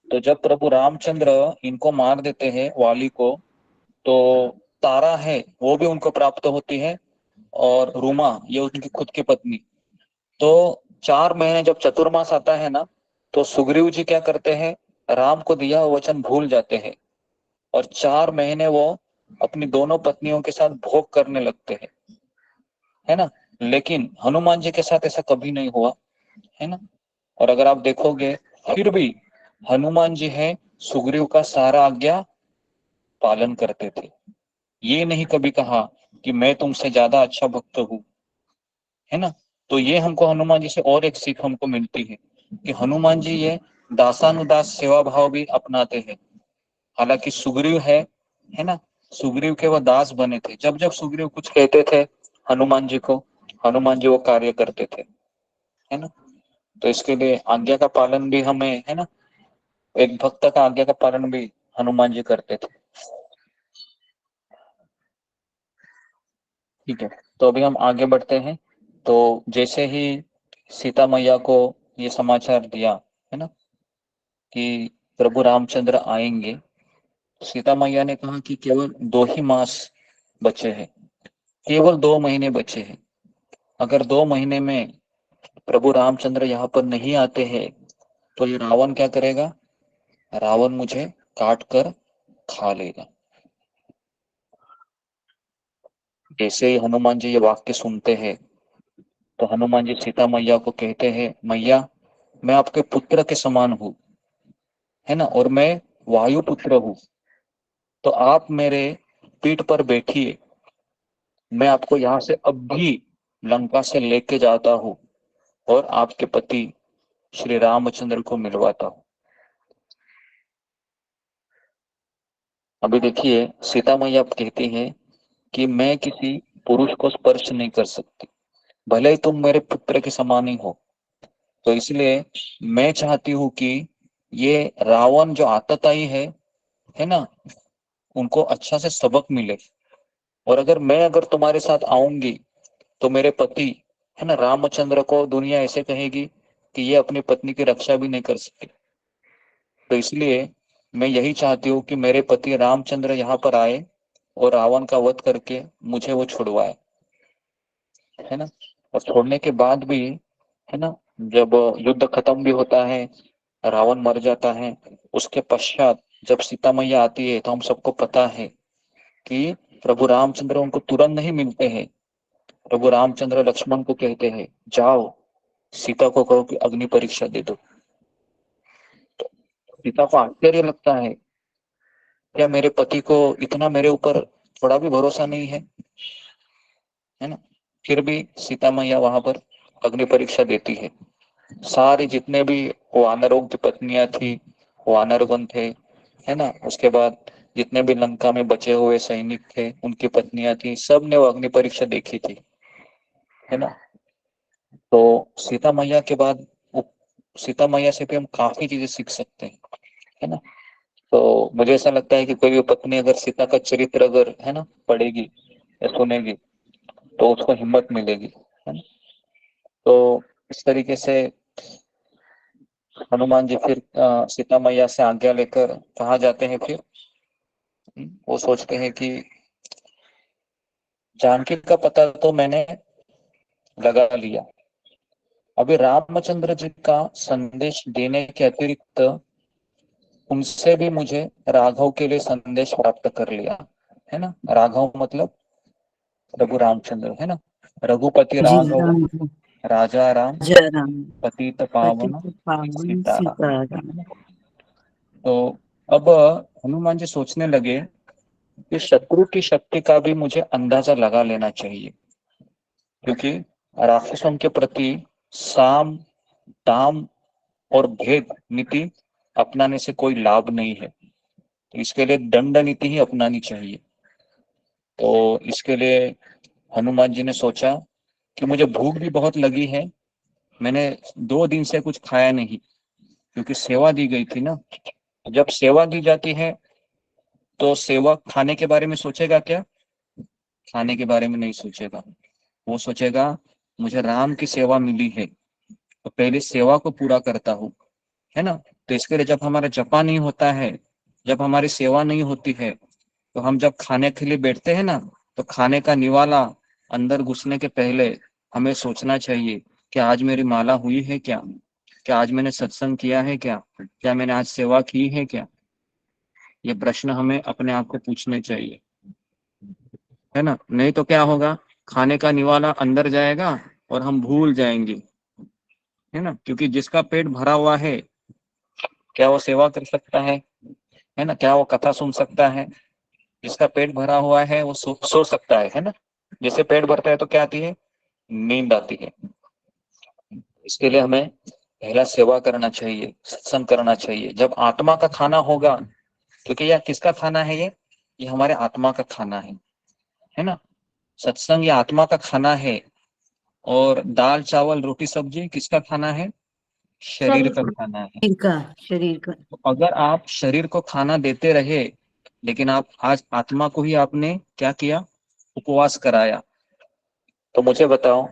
तो जब प्रभु रामचंद्र इनको मार देते हैं वाली को, तो तारा है वो भी उनको प्राप्त होती है, और रूमा ये उनकी खुद की पत्नी। तो 4 महीने जब चतुर्मास आता है ना, तो सुग्रीव जी क्या करते हैं, राम को दिया हुआ वचन भूल जाते हैं, और 4 महीने वो अपनी दोनों पत्नियों के साथ भोग करने लगते हैं, है ना। लेकिन हनुमान जी के साथ ऐसा कभी नहीं हुआ, है ना। और अगर आप देखोगे फिर भी हनुमान जी है सुग्रीव का सारा आज्ञा पालन करते थे। ये नहीं कभी कहा कि मैं तुमसे ज्यादा अच्छा भक्त हूँ, है ना। तो ये हमको हनुमान जी से और एक सीख हमको मिलती है कि हनुमान जी ये दासानुदास सेवा भाव भी अपनाते हैं। हालांकि सुग्रीव है ना, सुग्रीव के वो दास बने थे। जब जब सुग्रीव कुछ कहते थे हनुमान जी को, हनुमान जी वो कार्य करते थे, है ना। तो इसके लिए आज्ञा का पालन भी हमें, है ना, एक भक्त का आज्ञा का पालन भी हनुमान जी करते थे। ठीक है, तो अभी हम आगे बढ़ते हैं। तो जैसे ही सीता मैया को ये समाचार दिया, है ना, कि प्रभु रामचंद्र आएंगे, सीता मैया ने कहा कि केवल 2 ही मास बचे हैं, केवल 2 महीने बचे हैं। अगर 2 महीने में प्रभु रामचंद्र यहाँ पर नहीं आते हैं तो ये रावण क्या करेगा? रावण मुझे काट कर खा लेगा। जैसे ही हनुमान जी ये वाक्य सुनते हैं तो हनुमान जी सीता मैया को कहते हैं, मैया मैं आपके पुत्र के समान हूँ, है ना, और मैं वायु पुत्र हूँ, तो आप मेरे पीठ पर बैठिए, मैं आपको यहाँ से अब भी लंका से लेके जाता हूँ और आपके पति श्री रामचंद्र को मिलवाता हूँ। अभी देखिए सीता मैया कहती है कि मैं किसी पुरुष को स्पर्श नहीं कर सकती, भले ही तुम मेरे पुत्र के समान ही हो। तो इसलिए मैं चाहती हूँ कि ये रावण जो आतताई है ना, उनको अच्छा से सबक मिले। और अगर तुम्हारे साथ आऊंगी तो मेरे पति, है ना, रामचंद्र को दुनिया ऐसे कहेगी कि ये अपनी पत्नी की रक्षा भी नहीं कर सकते। तो इसलिए मैं यही चाहती हूँ कि मेरे पति रामचंद्र यहाँ पर आए और रावण का वध करके मुझे वो छुड़वाए, है ना। और छोड़ने के बाद भी, है ना, जब युद्ध खत्म भी होता है, रावण मर जाता है, उसके पश्चात जब सीता मैया आती है तो हम सबको पता है कि प्रभु रामचंद्र उनको तुरंत नहीं मिलते हैं। प्रभु रामचंद्र लक्ष्मण को कहते हैं, जाओ सीता को कहो कि अग्नि परीक्षा दे दो। तो सीता को आश्चर्य लगता है, क्या मेरे पति को इतना मेरे ऊपर थोड़ा भी भरोसा नहीं है ना। फिर भी सीता मैया वहां पर अग्नि परीक्षा देती है। सारे जितने भी वानरों की पत्नियां थी, वानरगण थे, है ना, उसके बाद जितने भी लंका में बचे हुए सैनिक थे उनकी पत्नियां थी, सब ने वो अग्नि परीक्षा देखी थी, है ना। तो सीता मैया के बाद सीता मैया से भी हम काफी चीजें सीख सकते हैं, है ना। तो मुझे ऐसा लगता है कि कोई भी पत्नी अगर सीता का चरित्र अगर, है ना, पढ़ेगी या सुनेगी तो उसको हिम्मत मिलेगी, है ना। तो इस तरीके से हनुमान जी फिर सीता मैया से आज्ञा लेकर कहाँ जाते हैं फिर? वो सोचते हैं कि जानकी का पता तो मैंने लगा लिया, अभी रामचंद्र जी का संदेश देने के अतिरिक्त उनसे भी मुझे राघव के लिए संदेश प्राप्त कर लिया, है ना। राघव मतलब प्रभु रामचंद्र, है ना। रघुपति जी राघव राम राजा राम जय राम पतित पतित पावन पावन सीताराम। सीताराम। तो अब हनुमान जी सोचने लगे कि शत्रु की शक्ति का भी मुझे अंदाजा लगा लेना चाहिए, क्योंकि राक्षसों के प्रति साम दाम और भेद नीति अपनाने से कोई लाभ नहीं है, तो इसके लिए दंड नीति ही अपनानी चाहिए। तो इसके लिए हनुमान जी ने सोचा कि मुझे भूख भी बहुत लगी है, मैंने 2 दिन से कुछ खाया नहीं, क्योंकि सेवा दी गई थी ना। जब सेवा दी जाती है तो सेवक खाने के बारे में सोचेगा क्या? खाने के बारे में नहीं सोचेगा, वो सोचेगा मुझे राम की सेवा मिली है तो पहले सेवा को पूरा करता हूँ, है ना। तो इसके लिए जब हमारा जपा नहीं होता है, जब हमारी सेवा नहीं होती है, तो हम जब खाने के लिए बैठते हैं ना, तो खाने का निवाला अंदर घुसने के पहले हमें सोचना चाहिए कि आज मेरी माला हुई है क्या, क्या आज मैंने सत्संग किया है क्या मैंने आज सेवा की है क्या। ये प्रश्न हमें अपने आप को पूछने चाहिए, है ना। नहीं तो क्या होगा, खाने का निवाला अंदर जाएगा और हम भूल जाएंगे, है ना। क्योंकि जिसका पेट भरा हुआ है क्या वो सेवा कर सकता है ना, क्या वो कथा सुन सकता है? जिसका पेट भरा हुआ है वो सो सकता है ना। जैसे पेट भरता है तो क्या आती है? नींद आती है। इसके लिए हमें पहला सेवा करना चाहिए, सत्संग करना चाहिए। जब आत्मा का खाना होगा, क्योंकि यह किसका खाना है? ये हमारे आत्मा का खाना है ना। सत्संग ये आत्मा का खाना है, और दाल चावल रोटी सब्जी किसका खाना है? शरीर का खाना है। शरीर का तो अगर आप शरीर को खाना देते रहे, लेकिन आप आज आत्मा को ही आपने क्या किया? उपवास कराया, तो मुझे बताओ,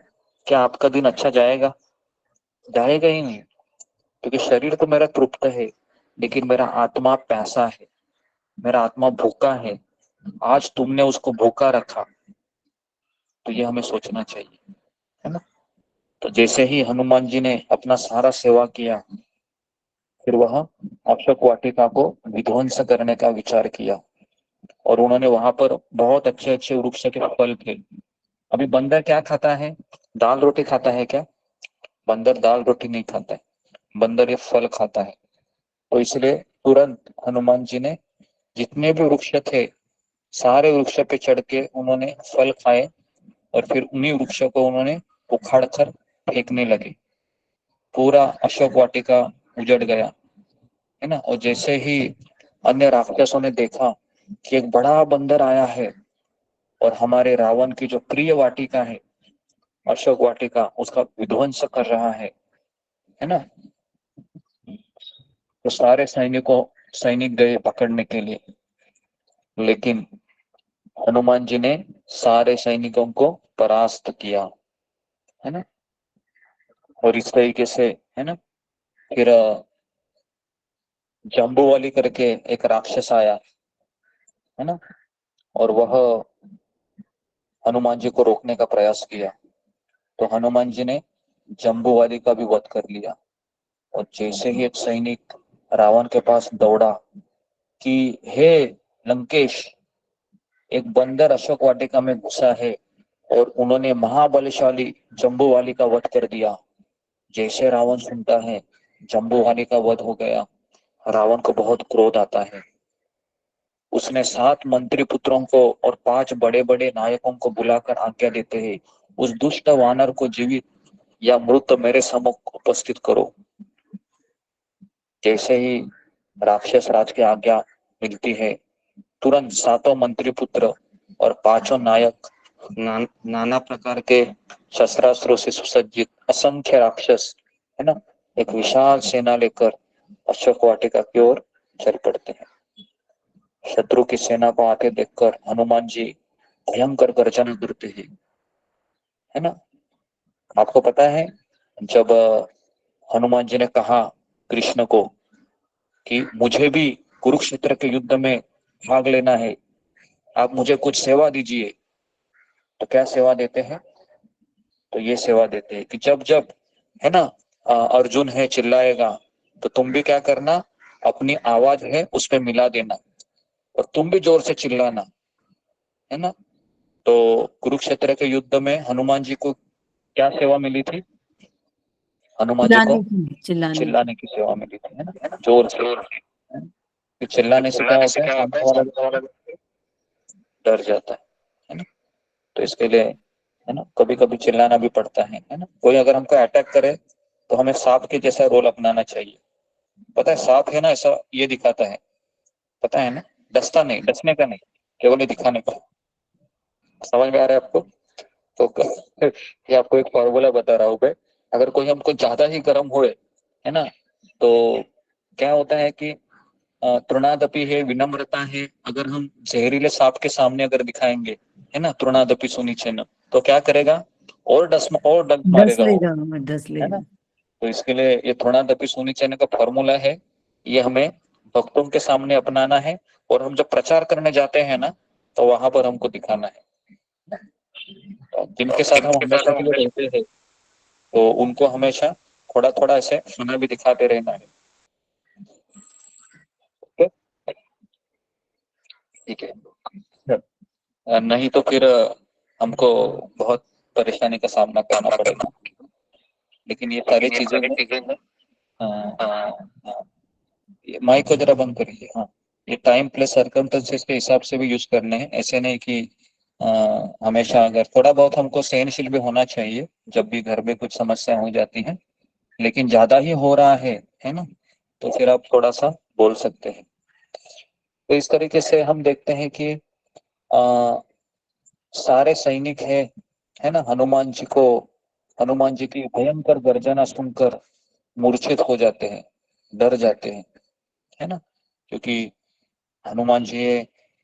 क्या आपका दिन अच्छा जाएगा? जाएगा ही नहीं, क्योंकि शरीर तो मेरा तृप्त है, लेकिन मेरा आत्मा प्यासा है, मेरा आत्मा भूखा है। आज तुमने उसको भूखा रखा, तो ये हमें सोचना चाहिए, है ना। तो जैसे ही हनुमान जी ने अपना सारा सेवा किया, फिर वह अशोक वाटिका को विध्वंस करने का विचार किया, और उन्होंने वहां पर बहुत अच्छे अच्छे वृक्ष के फल थे। अभी बंदर क्या खाता है? दाल रोटी खाता है क्या? बंदर दाल रोटी नहीं खाता है, बंदर ये फल खाता है। तो इसलिए तुरंत हनुमान जी ने जितने भी वृक्ष थे, सारे वृक्ष पे चढ़ के उन्होंने फल खाए, और फिर उन्हीं वृक्षों को उन्होंने उखाड़ कर फेंकने लगे। पूरा अशोक वाटिका उजड़ गया, है ना। और जैसे ही अन्य राक्षसों ने देखा कि एक बड़ा बंदर आया है और हमारे रावण की जो प्रिय वाटिका है, अशोक वाटिका, उसका विध्वंस कर रहा है ना, तो सारे सैनिक गए पकड़ने के लिए, लेकिन हनुमान जी ने सारे सैनिकों को परास्त किया, है ना। और इस तरीके से, है ना, फिर जम्बूवाली करके एक राक्षस आया, है ना, और वह हनुमान जी को रोकने का प्रयास किया। तो हनुमान जी ने जम्बूवाली का भी वध कर लिया। और जैसे ही एक सैनिक रावण के पास दौड़ा कि हे लंकेश, एक बंदर अशोक वाटिका में घुसा है और उन्होंने महाबलशाली जम्बूवाली का वध कर दिया। जैसे रावण सुनता है जम्बूवाली का वध हो गया, रावण को बहुत क्रोध आता है। उसने 7 मंत्री पुत्रों को और 5 बड़े बड़े नायकों को बुलाकर आज्ञा देते हैं, उस दुष्ट वानर को जीवित या मृत मेरे सम्मुख उपस्थित करो। जैसे ही राक्षस राज की आज्ञा मिलती है, तुरंत 7 मंत्री पुत्र और 5 नायक, नाना प्रकार के शस्त्रास्त्रों से सुसज्जित असंख्य राक्षस, है ना, एक विशाल सेना लेकर अशोक वाटिका की ओर चल पड़ते हैं। शत्रु की सेना को आते देखकर हनुमान जी भयंकर गर्जना करते हैं, है ना। आपको पता है, जब हनुमान जी ने कहा कृष्ण को कि मुझे भी कुरुक्षेत्र के युद्ध में भाग लेना है, आप मुझे कुछ सेवा दीजिए, तो क्या सेवा देते हैं? तो ये सेवा देते हैं कि जब जब, है ना, अर्जुन है चिल्लाएगा, तो तुम भी क्या करना, अपनी आवाज है उस पे मिला देना, और तुम भी जोर से चिल्लाना, है ना। तो कुरुक्षेत्र के युद्ध में हनुमान जी को क्या सेवा मिली थी? हनुमान जी को चिल्लाने की सेवा मिली थी, है ना, जोर से। चिल्लाने से क्या होता है? सामने वाला डर जाता है ना। तो इसके लिए, है ना, कभी कभी चिल्लाना भी पड़ता है ना। कोई अगर हमको अटैक करे तो हमें सांप के जैसा रोल अपनाना चाहिए। पता है सांप है ना, ऐसा ये दिखाता है, पता है ना, डसता नहीं, डसने का नहीं, केवल ये दिखाने का। समझ में आ रहा है आपको? तो ये आपको एक फॉर्मूला बता रहा हूँ मैं। अगर कोई हमको ज्यादा ही गर्म हुए, है ना, तो क्या होता है कि तृणादपि है, विनम्रता है, अगर हम जहरीले सांप के सामने अगर दिखाएंगे, है ना, तृणादपि सुनिचन, तो क्या करेगा? और डस मारेगा वो, है ना। तो इसके लिए ये तृणादपि सुनिचन का फॉर्मूला है, ये हमें भक्तों के सामने अपनाना है, और हम जब प्रचार करने जाते हैं ना, तो वहां पर हमको दिखाना है। तो जिनके साथ हम हमेशा के लिए रहते हैं, तो उनको हमेशा थोड़ा थोड़ा ऐसे सुना भी दिखाते रहना है। ठीक है, नहीं तो फिर हमको बहुत परेशानी का सामना करना पड़ेगा। लेकिन ये सारी चीजें माइक को जरा बंद करिए। हाँ, ये टाइम प्लस सर्कमस्टेंसेस के हिसाब से भी यूज करने हैं, ऐसे नहीं कि हमेशा। अगर थोड़ा बहुत हमको सहनशील भी होना चाहिए जब भी घर में कुछ समस्या हो जाती है, लेकिन ज्यादा ही हो रहा है ना, तो फिर आप थोड़ा सा बोल सकते हैं। तो इस तरीके से हम देखते हैं कि सारे सैनिक है ना, हनुमान जी की भयंकर गर्जना सुनकर मूर्छित हो जाते हैं, डर जाते हैं, है ना। क्योंकि हनुमान जी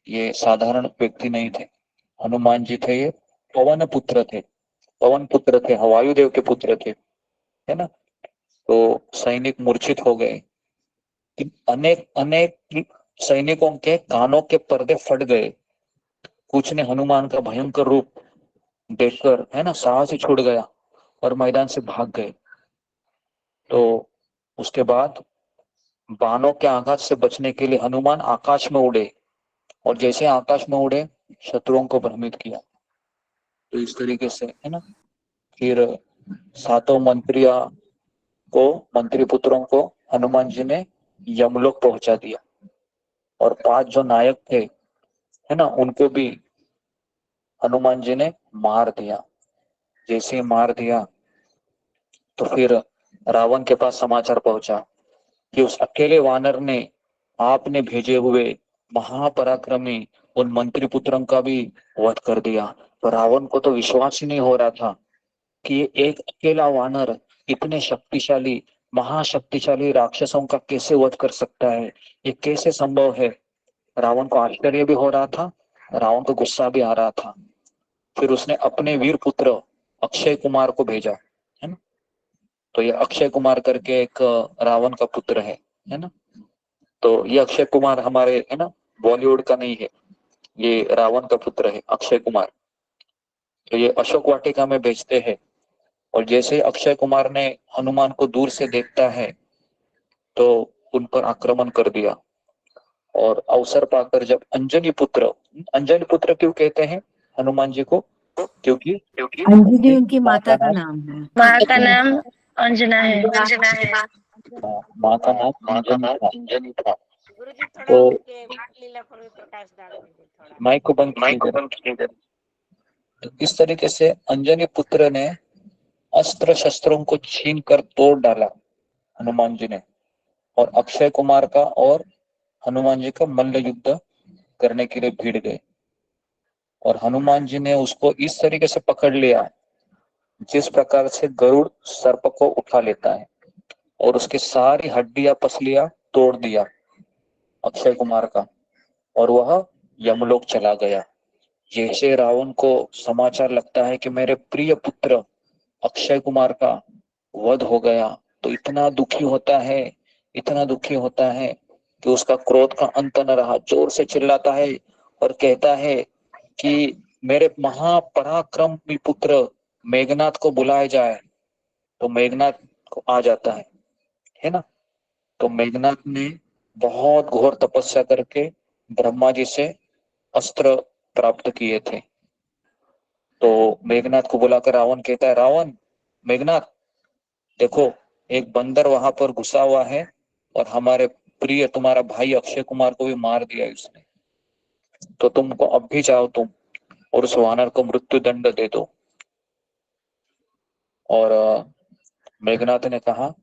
ये साधारण व्यक्ति नहीं थे, हनुमान जी थे ये पवन पुत्र थे, पवन पुत्र थे, वायुदेव के पुत्र थे, है ना। तो सैनिक मूर्छित हो गए कि अनेक अनेक सैनिकों के कानों के पर्दे फट गए। कुछ ने हनुमान का भयंकर रूप देखकर, है ना, साहस ही छूट गया और मैदान से भाग गए। तो उसके बाद बाणों के आघात से बचने के लिए हनुमान आकाश में उड़े और जैसे आकाश में उड़े शत्रुओं को भ्रमित किया। तो इस तरीके से, है ना, फिर सातों मंत्री पुत्रों को हनुमान जी ने यमलोक पहुंचा दिया और 5 जो नायक थे, है ना, उनको भी हनुमान जी ने मार दिया। जैसे ही मार दिया तो फिर रावण के पास समाचार पहुंचा कि उस अकेले वानर ने आपने भेजे हुए महापराक्रमी उन मंत्री पुत्रों का भी वध कर दिया। तो रावण को तो विश्वास ही नहीं हो रहा था कि ये एक अकेला वानर इतने शक्तिशाली, महाशक्तिशाली राक्षसों का कैसे वध कर सकता है, ये कैसे संभव है। रावण को आश्चर्य भी हो रहा था, रावण को गुस्सा भी आ रहा था। फिर उसने अपने वीर पुत्र अक्षय कुमार को भेजा, है ना। तो ये अक्षय कुमार करके एक रावण का पुत्र है ना। तो ये अक्षय कुमार हमारे, है ना, बॉलीवुड का नहीं है, ये रावण का पुत्र है अक्षय कुमार। तो ये अशोक वाटिका में भेजते हैं और जैसे अक्षय कुमार ने हनुमान को दूर से देखता है तो उन पर आक्रमण कर दिया। और अवसर पाकर जब अंजनी पुत्र क्यों कहते हैं हनुमान जी को? क्योंकि अंजनी उनकी माता का नाम है। माँ का नाम अंजना है। माँ का नाम अंजनी था। गुरुजी थोड़ा तो उनके लीला पर भी प्रकाश डाल दीजिए थोड़ा। माइक को बंद कीजिए। तो इस तरीके से अंजनी पुत्र ने अस्त्र शस्त्रों को छीन कर तोड़ डाला हनुमान जी ने, और अक्षय कुमार का और हनुमान जी का मल्ल युद्ध करने के लिए भिड़ गए। और हनुमान जी ने उसको इस तरीके से पकड़ लिया जिस प्रकार से गरुड़ सर्प को उठा लेता है, और उसकी सारी हड्डियां पसलियां तोड़ दिया अक्षय कुमार का, और वह यमलोक चला गया। जैसे रावण को समाचार लगता है कि मेरे प्रिय पुत्र अक्षय कुमार का वध हो गया, तो इतना दुखी होता है, इतना दुखी होता है कि उसका क्रोध का अंत न रहा, जोर से चिल्लाता है और कहता है कि मेरे महापराक्रमी पुत्र मेघनाथ को बुलाया जाए। तो मेघनाथ को आ जाता है ना। तो मेघनाथ ने बहुत घोर तपस्या करके ब्रह्मा जी से अस्त्र प्राप्त किए थे। तो मेघनाथ को बुलाकर रावण कहता है, रावण, मेघनाथ, देखो एक बंदर वहां पर घुसा हुआ है और हमारे प्रिय तुम्हारा भाई अक्षय कुमार को भी मार दिया उसने। तो तुमको अब भी जाओ तुम और उस वानर को मृत्यु दंड दे दो। और मेघनाथ ने कहा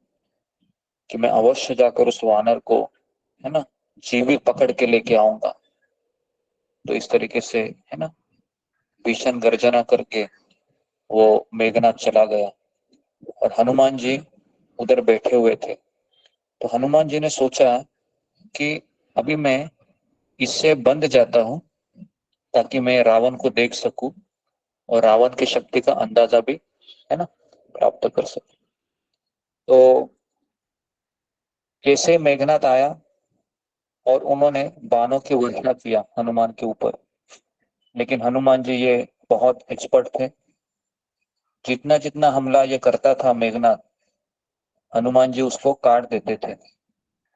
कि मैं अवश्य जाकर उस वानर को, है ना, जीवित पकड़ के लेके आऊंगा। तो इस तरीके से, है ना, भीषण गर्जना करके वो मेघनाथ चला गया और हनुमान जी उधर बैठे हुए थे। तो हनुमान जी ने सोचा कि अभी मैं इससे बंध जाता हूं ताकि मैं रावण को देख सकूं और रावण की शक्ति का अंदाजा भी, है ना, प्राप्त कर सकूं। तो जैसे मेघनाथ आया और उन्होंने बाणों की वर्षा किया हनुमान के ऊपर, लेकिन हनुमान जी ये बहुत एक्सपर्ट थे। जितना जितना हमला ये करता था मेघनाथ, हनुमान जी उसको काट देते थे।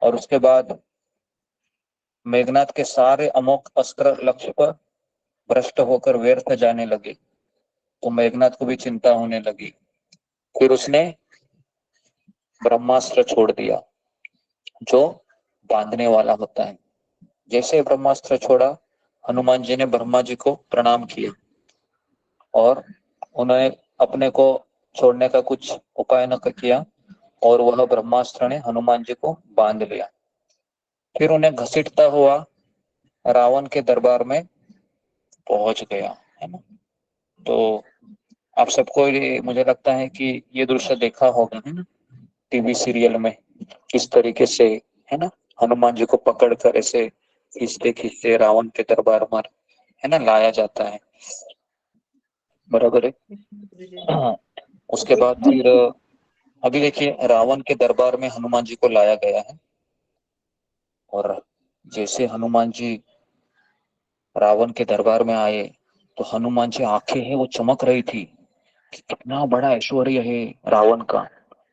और उसके बाद मेघनाथ के सारे अमोघ अस्त्र लक्ष्य पर भ्रष्ट होकर व्यर्थ जाने लगे। तो मेघनाथ को भी चिंता होने लगी। फिर उसने ब्रह्मास्त्र छोड़ दिया जो बांधने वाला होता है। जैसे ब्रह्मास्त्र छोड़ा, हनुमान जी ने ब्रह्मा जी को प्रणाम किया और उन्हें अपने को छोड़ने का कुछ उपाय न किया, और वह ब्रह्मास्त्र ने हनुमान जी को बांध लिया। फिर उन्हें घसीटता हुआ रावण के दरबार में पहुंच गया, है ना। तो आप सबको ये मुझे लगता है कि ये दृश्य देखा होगा, है ना, टीवी सीरियल में किस तरीके से, है ना, हनुमान जी को पकड़ कर ऐसे खींचते खींचते रावण के दरबार में, है ना, लाया जाता है। बराबर है। हाँ, उसके बाद फिर अभी देखिए रावण के दरबार में हनुमान जी को लाया गया है और जैसे हनुमान जी रावण के दरबार में आए तो हनुमान जी आंखें हैं वो चमक रही थी कि कितना बड़ा ऐश्वर्य है रावण का।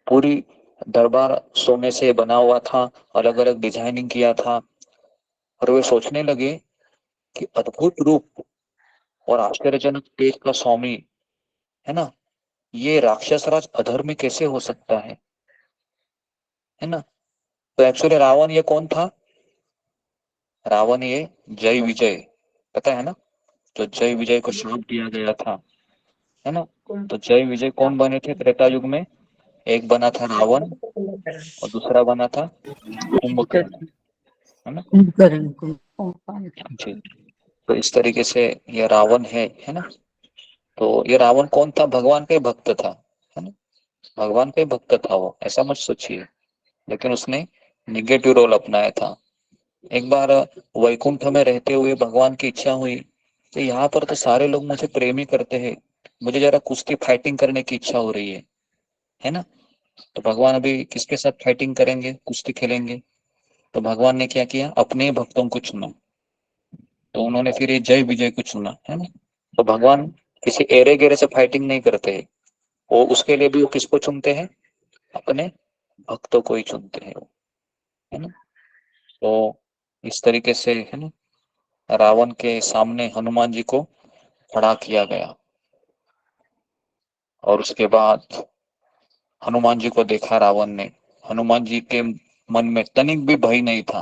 पूरी दरबार सोने से बना हुआ था, अलग अलग डिजाइनिंग किया था और वे सोचने लगे कि अद्भुत रूप और आश्चर्यजनक तेज का स्वामी है ना, ये राक्षस राज अधर्मी कैसे हो सकता है ना। तो एक्चुअली रावण ये कौन था? रावण ये जय विजय, पता है ना, जो जय विजय को श्राप दिया गया था, है ना। तो जय विजय कौन बने थे त्रेता युग में? एक बना था रावण और दूसरा बना था कुंभकर्ण, है ना। जी, तो इस तरीके से ये रावण है ना। तो ये रावण कौन था? भगवान का ही भक्त था, है ना, भगवान का ही भक्त था वो, ऐसा मत सोचिए। लेकिन उसने निगेटिव रोल अपनाया था। एक बार वैकुंठ में रहते हुए भगवान की इच्छा हुई कि यहाँ पर तो सारे लोग मुझे प्रेम ही करते हैं, मुझे जरा कुश्ती फाइटिंग करने की इच्छा हो रही है ना। तो भगवान अभी किसके साथ फाइटिंग करेंगे, कुश्ती खेलेंगे? तो भगवान ने क्या किया? अपने ही भक्तों को चुना। तो उन्होंने फिर ये जय विजय को चुना, है ना। तो भगवान किसी एरे गेरे से फाइटिंग नहीं करते हैं, वो उसके लिए भी वो किसको चुनते हैं? अपने भक्तों को ही चुनते हैं, है ना। तो इस तरीके से है ना रावण के सामने हनुमान जी को खड़ा किया गया और उसके बाद हनुमान जी को देखा रावण ने। हनुमान जी के मन में तनिक भी भय नहीं था।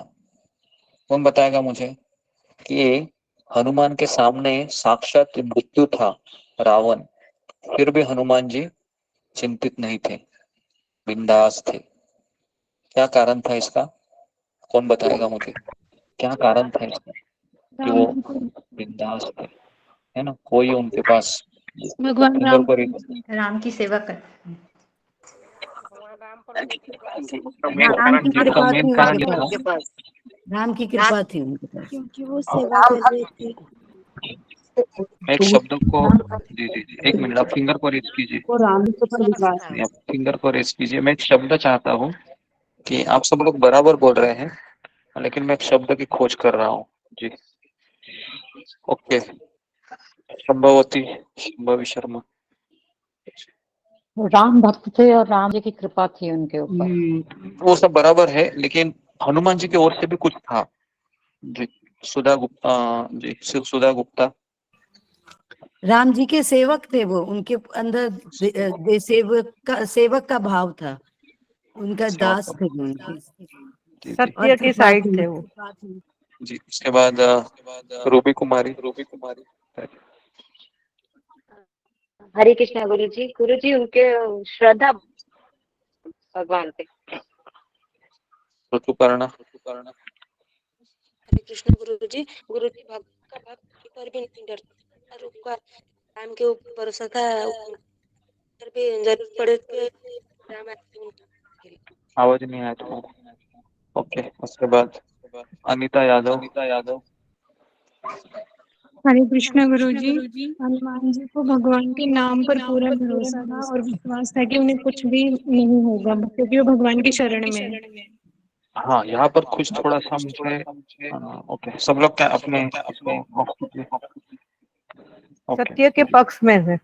कौन बताएगा मुझे कि हनुमान के सामने साक्षात मृत्यु था रावण, फिर भी हनुमान जी चिंतित नहीं थे, बिंदास थे? क्या कारण था इसका? कौन बताएगा मुझे, क्या कारण था इसका कि वो बिंदास थे, है ना। कोई उनके पास भगवान फिंगर राम पर राम की सेवा कर राम की इसका कृपा मेन थी कारण उनके ये था। पास, राम की कृपा थी उनके पास। क्योंकि वो सेवा कर रहे थे। एक शब्द को जी जी जी एक मिनट, आप फिंगर को रेस कीजिए, वो राम को विश्वास नहीं, आप फिंगर को रेस कीजिए। मैं एक शब्द चाहता हूँ कि आप सब लोग बराबर बोल रहे हैं, लेकिन मैं एक शब्द की खोज कर रहा हूँ जी। ओके, संभवती संभवी शर्मा। राम भक्त थे और राम जी की कृपा थी उनके ऊपर। वो सब बराबर है, लेकिन हनुमान जी की ओर से भी कुछ था जी। सुधा गुप्ता जी, सुधा गुप्ता। राम जी के सेवक थे वो, उनके अंदर सेवक का भाव था, उनका दास थे वो उनके। सत्य की साइड थे वो। जी, उसके बाद रूबी कुमारी। हरे कृष्णा गुरु जी उनके श्रद्धा भगवान पे। ऋतुपर्णा। हरे कृष्ण गुरु जी भक्त का भक्त पर भी नहीं डरता, रूप का राम के ऊपर भरोसा था, फिर भी जरूरत पड़े तो राम आते उनके लिए। आवाज नहीं आया तुम्हारा। ओके, उसके बाद अनीता यादव। हरे कृष्णा गुरु जी। हनुमान जी को भगवान के नाम पर पूरा भरोसा था और विश्वास था कि उन्हें कुछ भी नहीं होगा क्योंकि वो भगवान की शरण में है। हाँ, यहाँ पर कुछ थोड़ा सा मुझे ओके, सब लोग क्या अपने इसको ऑफ कीजिए। ओके सत्य के पक्ष में है।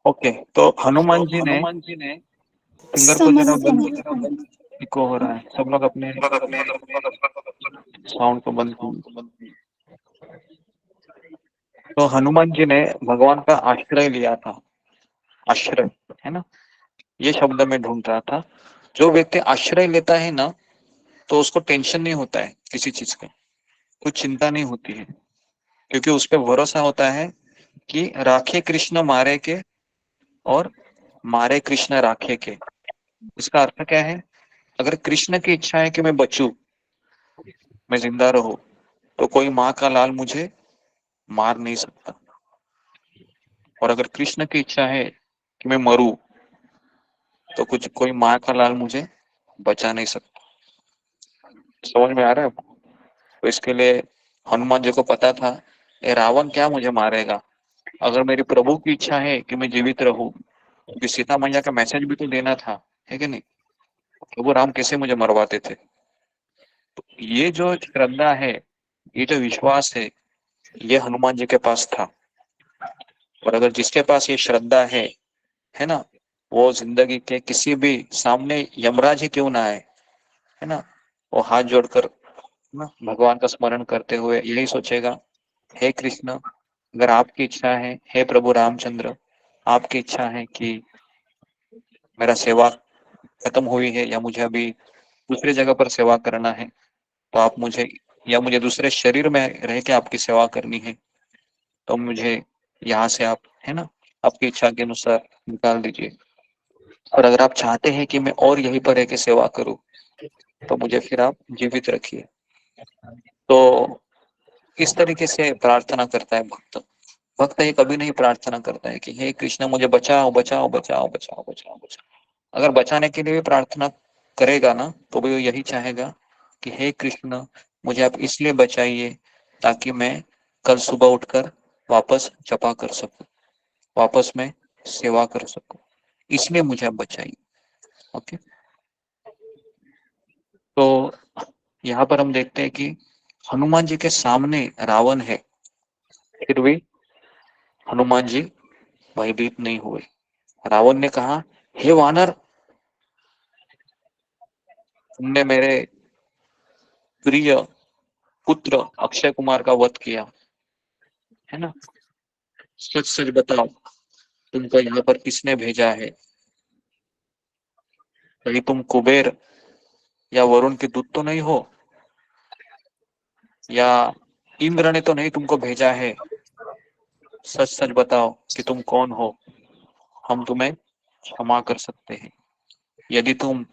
ओके, तो हनुमान जी ने फिंगर को जरा बंद, इको हो रहा है, सब लोग अपने साउंड को बंद कीजिए। तो हनुमान जी ने भगवान का आश्रय लिया था। आश्रय, है ना, ये शब्द मैं ढूंढ रहा था। जो व्यक्ति आश्रय लेता है ना, तो उसको टेंशन नहीं होता है किसी चीज का, कुछ चिंता नहीं होती है, क्योंकि उस पर भरोसा होता है कि राखे कृष्ण मारे के और मारे कृष्ण राखे के। इसका अर्थ क्या है? अगर कृष्ण की इच्छा है कि मैं बचूं, मैं जिंदा रहूं, तो कोई माँ का लाल मुझे मार नहीं सकता। और अगर कृष्ण की इच्छा है कि मैं मरूं, तो कुछ कोई माँ का लाल मुझे बचा नहीं सकता। समझ में आ रहा है आपको? तो इसके लिए हनुमान जी को पता था ये रावण क्या मुझे मारेगा, अगर मेरी प्रभु की इच्छा है कि मैं जीवित रहूं, क्योंकि सीता मैया का मैसेज भी तो देना था, है कि नहीं? प्रभु राम कैसे मुझे मरवाते थे? तो ये जो श्रद्धा है, ये जो विश्वास ये हनुमान जी के पास था। और अगर जिसके पास ये श्रद्धा है ना, वो जिंदगी के किसी भी सामने यमराज ही क्यों ना आए, है ना, वो हाथ जोड़कर ना भगवान का स्मरण करते हुए यही सोचेगा, हे कृष्ण, अगर आपकी इच्छा है, हे प्रभु रामचंद्र, आपकी इच्छा है कि मेरा सेवा खत्म हुई है या मुझे अभी दूसरी जगह पर सेवा करना है, तो आप मुझे, या मुझे दूसरे शरीर में रह के आपकी सेवा करनी है, तो मुझे यहाँ से आप, है ना, आपकी इच्छा के अनुसार निकाल दीजिए। और अगर आप चाहते हैं कि मैं और यहीं पर रह के सेवा करूं, तो मुझे फिर आप जीवित रखिए। तो इस तरीके से प्रार्थना करता है भक्त। भक्त ये कभी नहीं प्रार्थना करता है कि हे कृष्ण मुझे बचाओ बचाओ बचाओ बचाओ बचाओ बचाओ। अगर बचाने के लिए भी प्रार्थना करेगा ना, तो भी वो यही चाहेगा कि हे कृष्ण मुझे आप इसलिए बचाइए ताकि मैं कल सुबह उठकर वापस जपा कर सकूं, वापस मैं सेवा कर सकूं, इसलिए मुझे आप बचाइए। ओके, तो यहाँ पर हम देखते हैं कि हनुमान जी के सामने रावण है, फिर भी हनुमान जी भयभीत नहीं हुए। रावण ने कहा, हे वानर, तुमने मेरे प्रिय पुत्र अक्षय कुमार का वध किया, है ना, सच सच बताओ तुमको यहाँ पर किसने भेजा है? कहीं तुम कुबेर या वरुण के दूत तो नहीं हो, या इंद्र ने तो नहीं तुमको भेजा है? सच सच बताओ कि तुम कौन हो, हम तुम्हें क्षमा कर सकते हैं। यदि तुम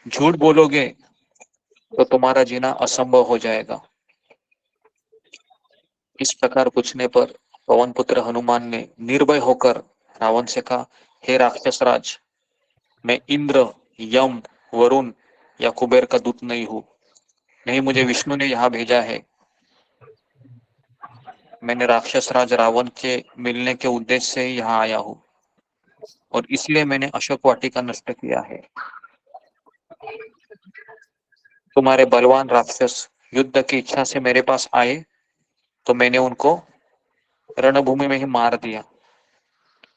झूठ बोलोगे तो तुम्हारा जीना असंभव हो जाएगा। इस प्रकार पूछने पर पवन पुत्र हनुमान ने निर्भय होकर रावण से कहा, हे राक्षस राज, मैं इंद्र, यम, वरुण या कुबेर का दूत नहीं हूं। नहीं, मुझे विष्णु ने यहाँ भेजा है। मैंने राक्षस राज रावण के मिलने के उद्देश्य से ही यहाँ आया हूँ, और इसलिए मैंने अशोक वाटिका नष्ट किया है। तुम्हारे बलवान राक्षस युद्ध की इच्छा से मेरे पास आए, तो मैंने उनको रणभूमि में ही मार दिया।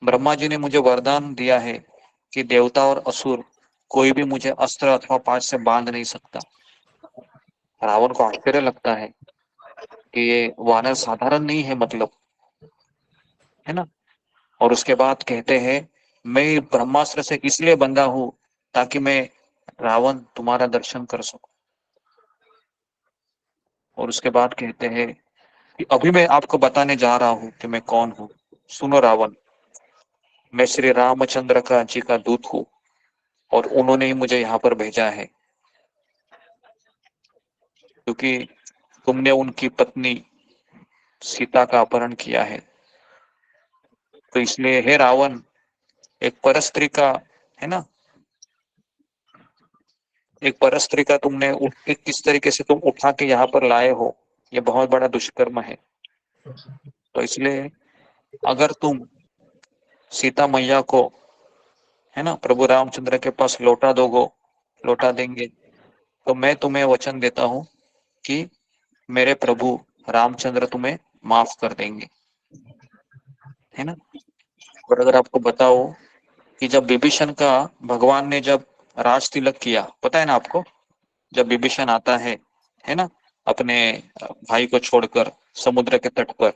ब्रह्मा जी ने मुझे वरदान दिया है कि देवता और असुर कोई भी मुझे अस्त्र अथवा पाश से बांध नहीं सकता। रावण को आश्चर्य लगता है कि ये वानर साधारण नहीं है, मतलब, है ना। और उसके बाद कहते हैं, मैं ब्रह्मास्त्र से इसलिए बंधा हूं ताकि मैं रावण तुम्हारा दर्शन कर सकूं। और उसके बाद कहते हैं कि अभी मैं आपको बताने जा रहा हूं कि मैं कौन हूं। सुनो रावण, मैं श्री रामचंद्र का जी का दूत हूं, और उन्होंने ही मुझे यहाँ पर भेजा है, क्योंकि तुमने उनकी पत्नी सीता का अपहरण किया है। तो इसलिए हे रावण, एक परस्त्री का, है ना, एक परस्त्री का तुमने किस तरीके से तुम उठा के यहाँ पर लाए हो, ये बहुत बड़ा दुष्कर्म है। तो इसलिए अगर तुम सीता मैया को, है ना, प्रभु रामचंद्र के पास लौटा देंगे, तो मैं तुम्हें वचन देता हूँ कि मेरे प्रभु रामचंद्र तुम्हें माफ कर देंगे, है ना। और अगर आपको बताओ कि जब विभीषण का भगवान ने जब राज तिलक किया, पता है ना आपको, जब विभीषण आता है ना, अपने भाई को छोड़कर समुद्र के तट पर,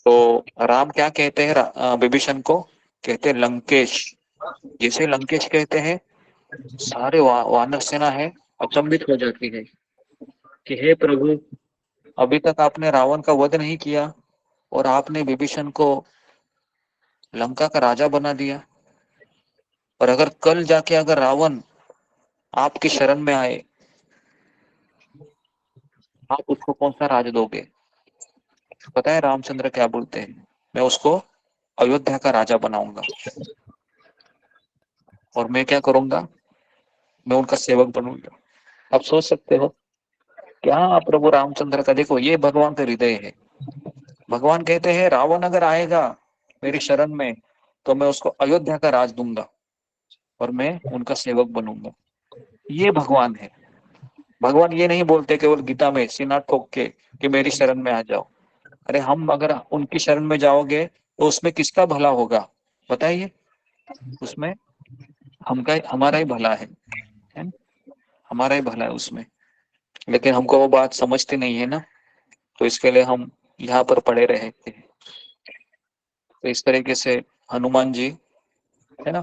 तो राम क्या कहते हैं विभीषण को? कहते हैं लंकेश। जैसे लंकेश कहते हैं, सारे वानर सेना है अचंभित हो जाती है कि हे प्रभु, अभी तक आपने रावण का वध नहीं किया और आपने विभीषण को लंका का राजा बना दिया। और अगर कल जाके अगर रावण आपकी शरण में आए, आप उसको कौन सा राज दोगे? पता है रामचंद्र क्या बोलते हैं? मैं उसको अयोध्या का राजा बनाऊंगा, और मैं क्या करूंगा, मैं उनका सेवक बनूंगा। आप सोच सकते हो क्या प्रभु रामचंद्र का, देखो ये भगवान का हृदय है। भगवान कहते हैं रावण अगर आएगा मेरी शरण में तो मैं उसको अयोध्या का राज दूंगा और मैं उनका सेवक बनूंगा। ये भगवान है। भगवान ये नहीं बोलते केवल गीता में सीना ठोक के कि मेरी शरण में आ जाओ। अरे हम अगर उनकी शरण में जाओगे तो उसमें किसका भला होगा बताइए? उसमें हमारा ही भला है ना? हमारा ही भला है उसमें। लेकिन हमको वो बात समझती नहीं है ना, तो इसके लिए हम यहाँ पर पड़े रहते हैं। तो इस तरीके से हनुमान जी है ना,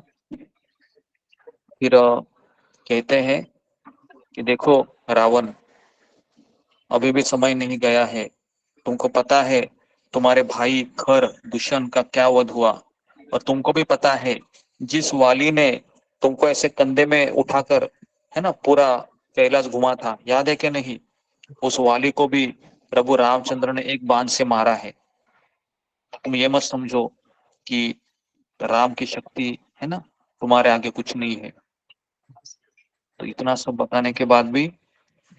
फिर कहते हैं कि देखो रावण, अभी भी समय नहीं गया है। तुमको पता है तुम्हारे भाई खर दुष्यंत का क्या वध हुआ, और तुमको भी पता है जिस वाली ने तुमको ऐसे कंधे में उठाकर है ना पूरा कैलाश घुमा था, याद है कि नहीं? उस वाली को भी प्रभु रामचंद्र ने एक बाण से मारा है। तुम ये मत समझो कि राम की शक्ति है ना तुम्हारे आगे कुछ नहीं है। तो इतना सब बताने के बाद भी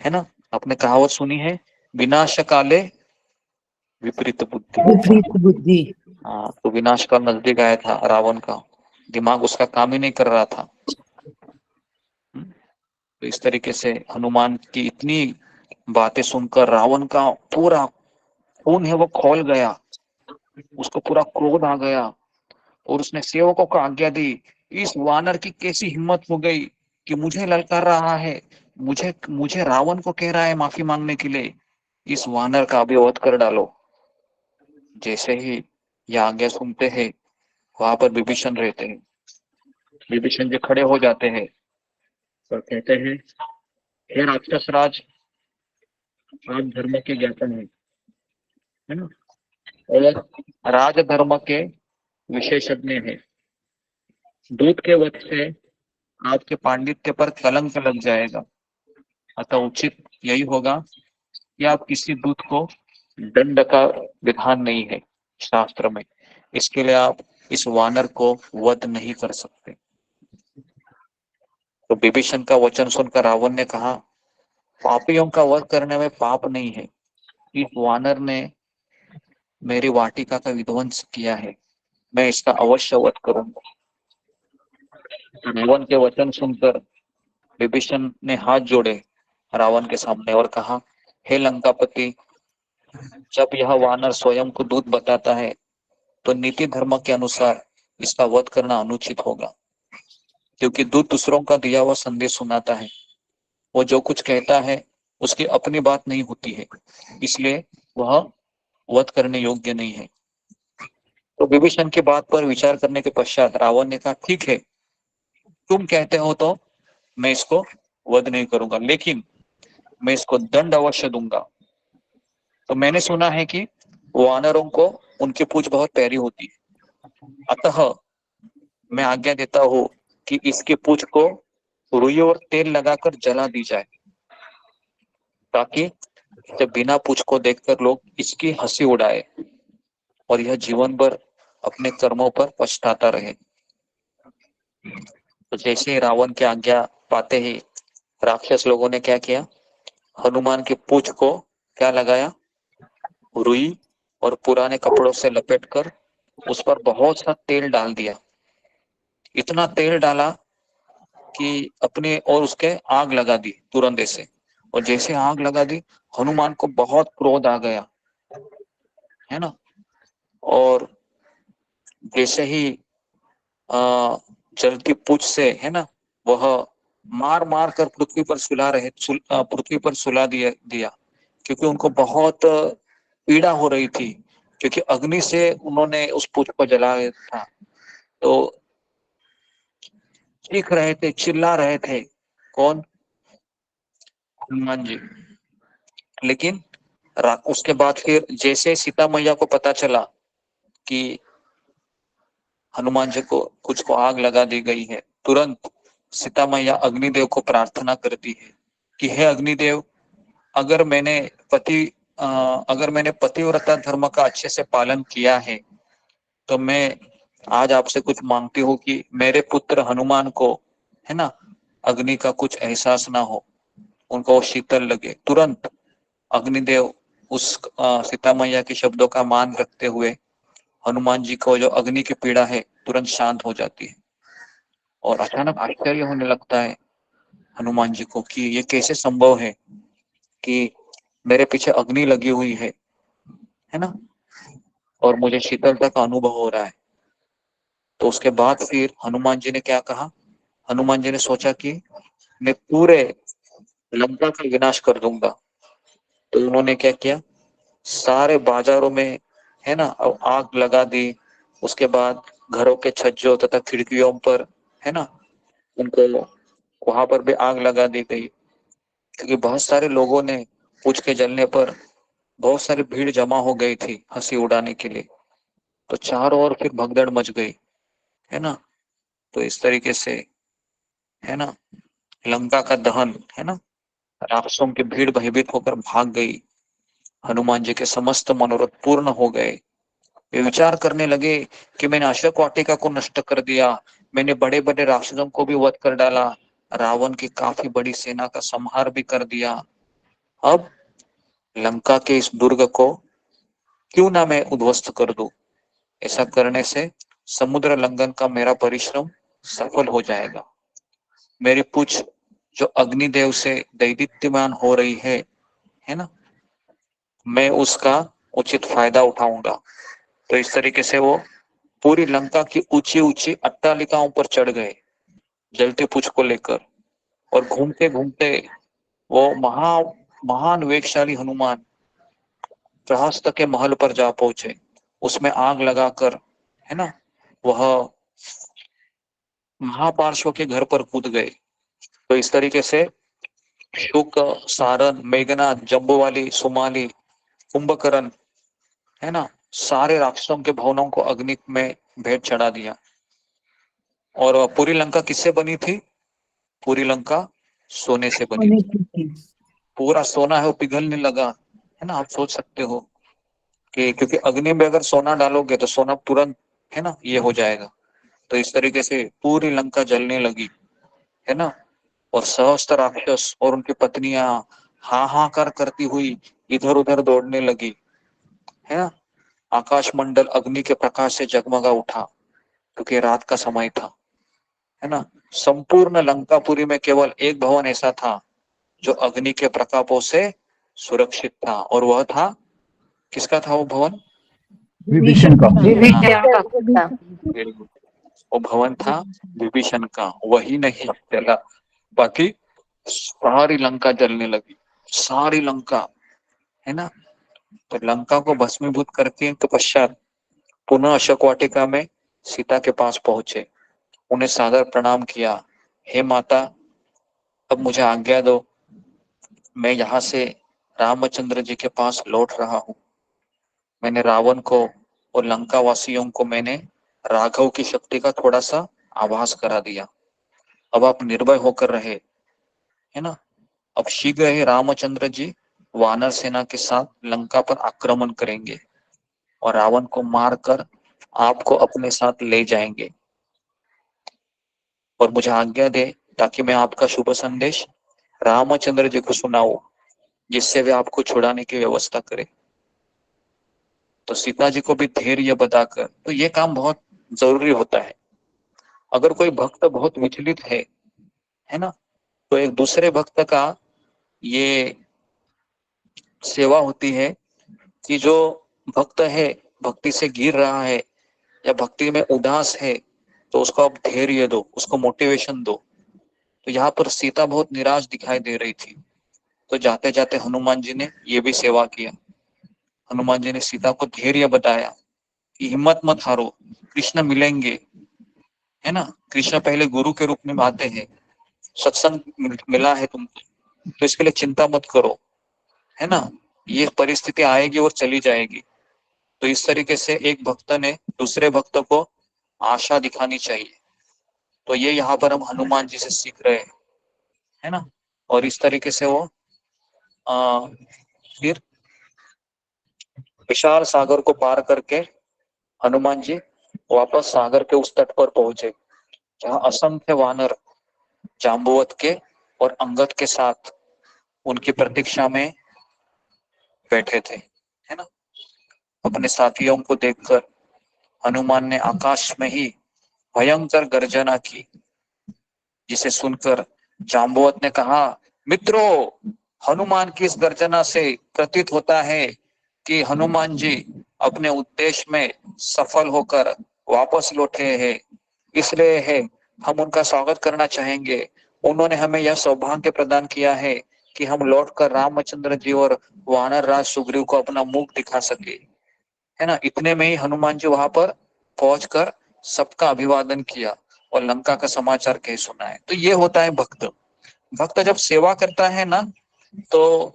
है ना, आपने कहावत सुनी है, विनाश काले विपरीत बुद्धि। विपरीत बुद्धि। हाँ, तो विनाश काल नजदीक आया था, रावण का दिमाग उसका काम ही नहीं कर रहा था। तो इस तरीके से हनुमान की इतनी बातें सुनकर रावण का पूरा खून है वो खौल गया, उसको पूरा क्रोध आ गया और उसने सेवकों को आज्ञा दी, इस वानर की कैसी हिम्मत हो गई कि मुझे ललकार रहा है, मुझे रावण को कह रहा है माफी मांगने के लिए, इस वानर का अभी वध कर डालो। जैसे ही यह आज्ञा सुनते हैं वहां पर विभीषण रहते हैं। विभीषण जी खड़े हो जाते हैं और कहते हैं, हे राक्षस राज, आप धर्म के ज्ञापन है ना, और राज धर्म के विशेषज्ञ है। दूत के वध से आपके पांडित्य पर कलंक लग जाएगा, अतः उचित यही होगा कि आप किसी दूत को, दंड का विधान नहीं है शास्त्र में, इसके लिए आप इस वानर को वध नहीं कर सकते। तो विभीषण का वचन सुनकर रावण ने कहा, पापियों का वध करने में पाप नहीं है, इस वानर ने मेरी वाटिका का विध्वंस किया है, मैं इसका अवश्य वध करूंगा। रावण के वचन सुनकर विभीषण ने हाथ जोड़े रावण के सामने और कहा, हे लंकापति, जब यह वानर स्वयं को दूत बताता है तो नीति धर्म के अनुसार इसका वध करना अनुचित होगा, क्योंकि दूत दूसरों का दिया हुआ संदेश सुनाता है, वो जो कुछ कहता है उसकी अपनी बात नहीं होती है, इसलिए वह वध करने योग्य नहीं है। तो विभीषण की बात पर विचार करने के पश्चात रावण ने कहा, ठीक है, तुम कहते हो तो मैं इसको वध नहीं करूंगा, लेकिन मैं इसको दंड अवश्य दूंगा। तो मैंने सुना है कि वानरों को उनकी पूंछ बहुत प्यारी होती है, अतः मैं आज्ञा देता हूँ कि इसकी पूंछ को रुई और तेल लगाकर जला दी जाए, ताकि जब बिना पूंछ को देखकर लोग इसकी हंसी उड़ाए और यह जीवन भर अपने कर्मों पर पछताता रहे। तो जैसे ही रावण की आज्ञा पाते ही राक्षस लोगों ने क्या किया, हनुमान की पूंछ को क्या लगाया, रुई और पुराने कपड़ों से लपेटकर उस पर बहुत सा तेल डाल दिया। इतना तेल डाला कि अपने और उसके आग लगा दी तुरंत ऐसे, और जैसे आग लगा दी हनुमान को बहुत क्रोध आ गया है ना, और जैसे ही जलती पूंछ से है ना वह मार मार कर पृथ्वी पर सुला दिया, क्योंकि उनको बहुत पीड़ा हो रही थी, क्योंकि अग्नि से उन्होंने उस पूंछ को जलाया था। तो चीख रहे थे, चिल्ला रहे थे, कौन? हनुमान जी। लेकिन उसके बाद फिर जैसे सीता मैया को पता चला कि हनुमान जी को कुछ को आग लगा दी गई है, तुरंत सीता मैया अग्निदेव को प्रार्थना करती है कि हे अग्निदेव, अगर मैंने पतिव्रता धर्म का अच्छे से पालन किया है तो मैं आज आपसे कुछ मांगती हूँ कि मेरे पुत्र हनुमान को है ना अग्नि का कुछ एहसास ना हो, उनको शीतल लगे। तुरंत अग्निदेव उस सीता मैया के शब्दों का मान रखते हुए हनुमान जी को जो अग्नि की पीड़ा है तुरंत शांत हो जाती है। और अचानक आश्चर्य होने लगता है हनुमान जी को कि ये कैसे संभव है कि मेरे पीछे अग्नि लगी हुई है ना, और मुझे शीतलता का अनुभव हो रहा है। तो उसके बाद फिर हनुमान जी ने क्या कहा, हनुमान जी ने सोचा कि मैं पूरे लंका का विनाश कर दूंगा। तो उन्होंने क्या किया, सारे बाजारों में है ना आग लगा दी। उसके बाद घरों के छज्जों तथा खिड़कियों पर है ना उनको वहां पर भी आग लगा दी गई, क्योंकि बहुत सारे लोगों ने पूछ के जलने पर बहुत सारी भीड़ जमा हो गई थी हंसी उड़ाने के लिए। तो चारों ओर फिर भगदड़ मच गई है ना। तो इस तरीके से है ना लंका का दहन है ना, राक्षसों की भीड़ भयभीत होकर भाग गई। हनुमान जी के समस्त मनोरथ पूर्ण हो गए। वे विचार करने लगे कि मैंने अशोक वाटिका को नष्ट कर दिया, मैंने बड़े बड़े राक्षसों को भी वध कर डाला, रावण की काफी बड़ी सेना का संहार भी कर दिया। अब लंका के इस दुर्ग को क्यों ना मैं उद्ध्वस्त कर दूं। ऐसा करने से समुद्र लंघन का मेरा परिश्रम सफल हो जाएगा। मेरी पूछ जो अग्निदेव से दैदीप्यमान हो रही है ना, मैं उसका उचित फायदा उठाऊंगा। तो इस तरीके से वो पूरी लंका की ऊंची ऊंची अट्टालिकाओं पर चढ़ गए जलती पूछ को लेकर, और घूमते घूमते वो महान वेगशाली हनुमान प्रहस्त के महल पर जा पहुंचे। उसमें आग लगाकर है ना वह महापार्श्व के घर पर कूद गए। तो इस तरीके से शुक, सारन, मेघनाथ, जम्बूवाली, सुमाली, कुंभकर्ण है ना सारे राक्षसों के भवनों को अग्नि में भेंट चढ़ा दिया। और पूरी लंका किससे बनी थी, पूरी लंका सोने से बनी थी। पूरा सोना है वो पिघलने लगा है ना। आप सोच सकते हो कि क्योंकि अग्नि में अगर सोना डालोगे तो सोना तुरंत है ना ये हो जाएगा। तो इस तरीके से पूरी लंका जलने लगी है ना। और सहस्त्र राक्षस और उनकी पत्नियां हाहाकार करती हुई इधर उधर दौड़ने लगी है ना। आकाश मंडल अग्नि के प्रकाश से जगमगा उठा क्योंकि रात का समय था है ना। संपूर्ण लंकापुरी में केवल एक भवन ऐसा था जो अग्नि के प्रकापों से सुरक्षित था, और वह था, किसका था वो भवन, विभीषण का। Very good. वो भवन था विभीषण का। वही नहीं चला, बाकी सारी लंका जलने लगी, सारी लंका है ना। तो लंका को भस्मीभूत करके के पश्चात पुनः अशोक वाटिका में सीता के पास पहुंचे, उन्हें सादर प्रणाम किया। हे माता, अब मुझे आज्ञा दो, मैं यहाँ से रामचंद्र जी के पास लौट रहा हूँ। मैंने रावण को और लंका वासियों को मैंने राघव की शक्ति का थोड़ा सा आभास करा दिया। अब आप निर्भय होकर रहे है ना। अब शीघ्र ही रामचंद्र जी वानर सेना के साथ लंका पर आक्रमण करेंगे और रावण को मारकर आपको अपने साथ ले जाएंगे। और मुझे आज्ञा दे ताकि मैं आपका शुभ संदेश रामचंद्र जी को सुनाऊं, जिससे वे आपको छुड़ाने की व्यवस्था करें। तो सीता जी को भी धैर्य बताकर, तो ये काम बहुत जरूरी होता है। अगर कोई भक्त बहुत विचलित है ना, तो एक दूसरे भक्त का ये सेवा होती है कि जो भक्त है भक्ति से गिर रहा है या भक्ति में उदास है, तो उसको आप धैर्य दो, उसको मोटिवेशन दो। तो यहाँ पर सीता बहुत निराश दिखाई दे रही थी, तो जाते जाते हनुमान जी ने ये भी सेवा किया। हनुमान जी ने सीता को धैर्य बताया कि हिम्मत मत हारो, कृष्ण मिलेंगे है ना। कृष्ण पहले गुरु के रूप में आते हैं, सत्संग मिला है तुमको, तो इसके लिए चिंता मत करो है ना। ये परिस्थिति आएगी और चली जाएगी। तो इस तरीके से एक भक्त ने दूसरे भक्त को आशा दिखानी चाहिए। तो ये यहाँ पर हम हनुमान जी से सीख रहे हैं है ना। और इस तरीके से वो फिर विशाल सागर को पार करके हनुमान जी वापस सागर के उस तट पर पहुंचे, जहाँ असंख्य वानर जाम्बुवत के और अंगद के साथ उनकी प्रतीक्षा में बैठे थे, है ना। अपने साथियों को देखकर हनुमान ने आकाश में ही भयंकर गर्जना की, जिसे सुनकर जाम्बवत ने कहा, मित्रों, हनुमान की इस गर्जना से प्रतीत होता है कि हनुमान जी अपने उद्देश्य में सफल होकर वापस लौटे हैं, इसलिए है हम उनका स्वागत करना चाहेंगे। उन्होंने हमें यह सौभाग्य प्रदान किया है कि हम लौटकर रामचंद्र जी और वानर राज सुग्रीव को अपना मुख दिखा सके, है ना। इतने में ही हनुमान जी वहां पर पहुंचकर सबका अभिवादन किया और लंका का समाचार कह सुनाए। तो ये होता है भक्त। भक्त जब सेवा करता है ना, तो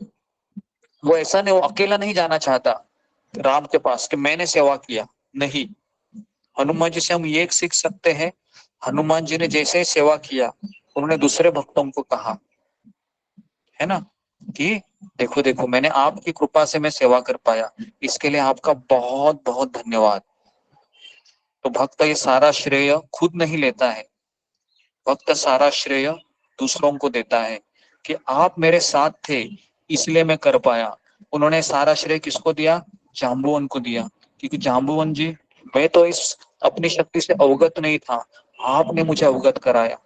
वो ऐसा नहीं, वो अकेला नहीं जाना चाहता राम के पास कि मैंने सेवा किया, नहीं। हनुमान जी से हम ये सीख सकते हैं, हनुमान जी ने जैसे सेवा किया, उन्होंने दूसरे भक्तों को कहा, है ना, कि देखो देखो मैंने आपकी कृपा से मैं सेवा कर पाया, इसके लिए आपका बहुत बहुत धन्यवाद। तो भक्त ये सारा श्रेय खुद नहीं लेता है, भक्त सारा श्रेय दूसरों को देता है कि आप मेरे साथ थे इसलिए मैं कर पाया। उन्होंने सारा श्रेय किसको दिया? जाम्बुवन को दिया, क्योंकि जाम्बुवन जी, मैं तो इस अपनी शक्ति से अवगत नहीं था, आपने मुझे अवगत कराया।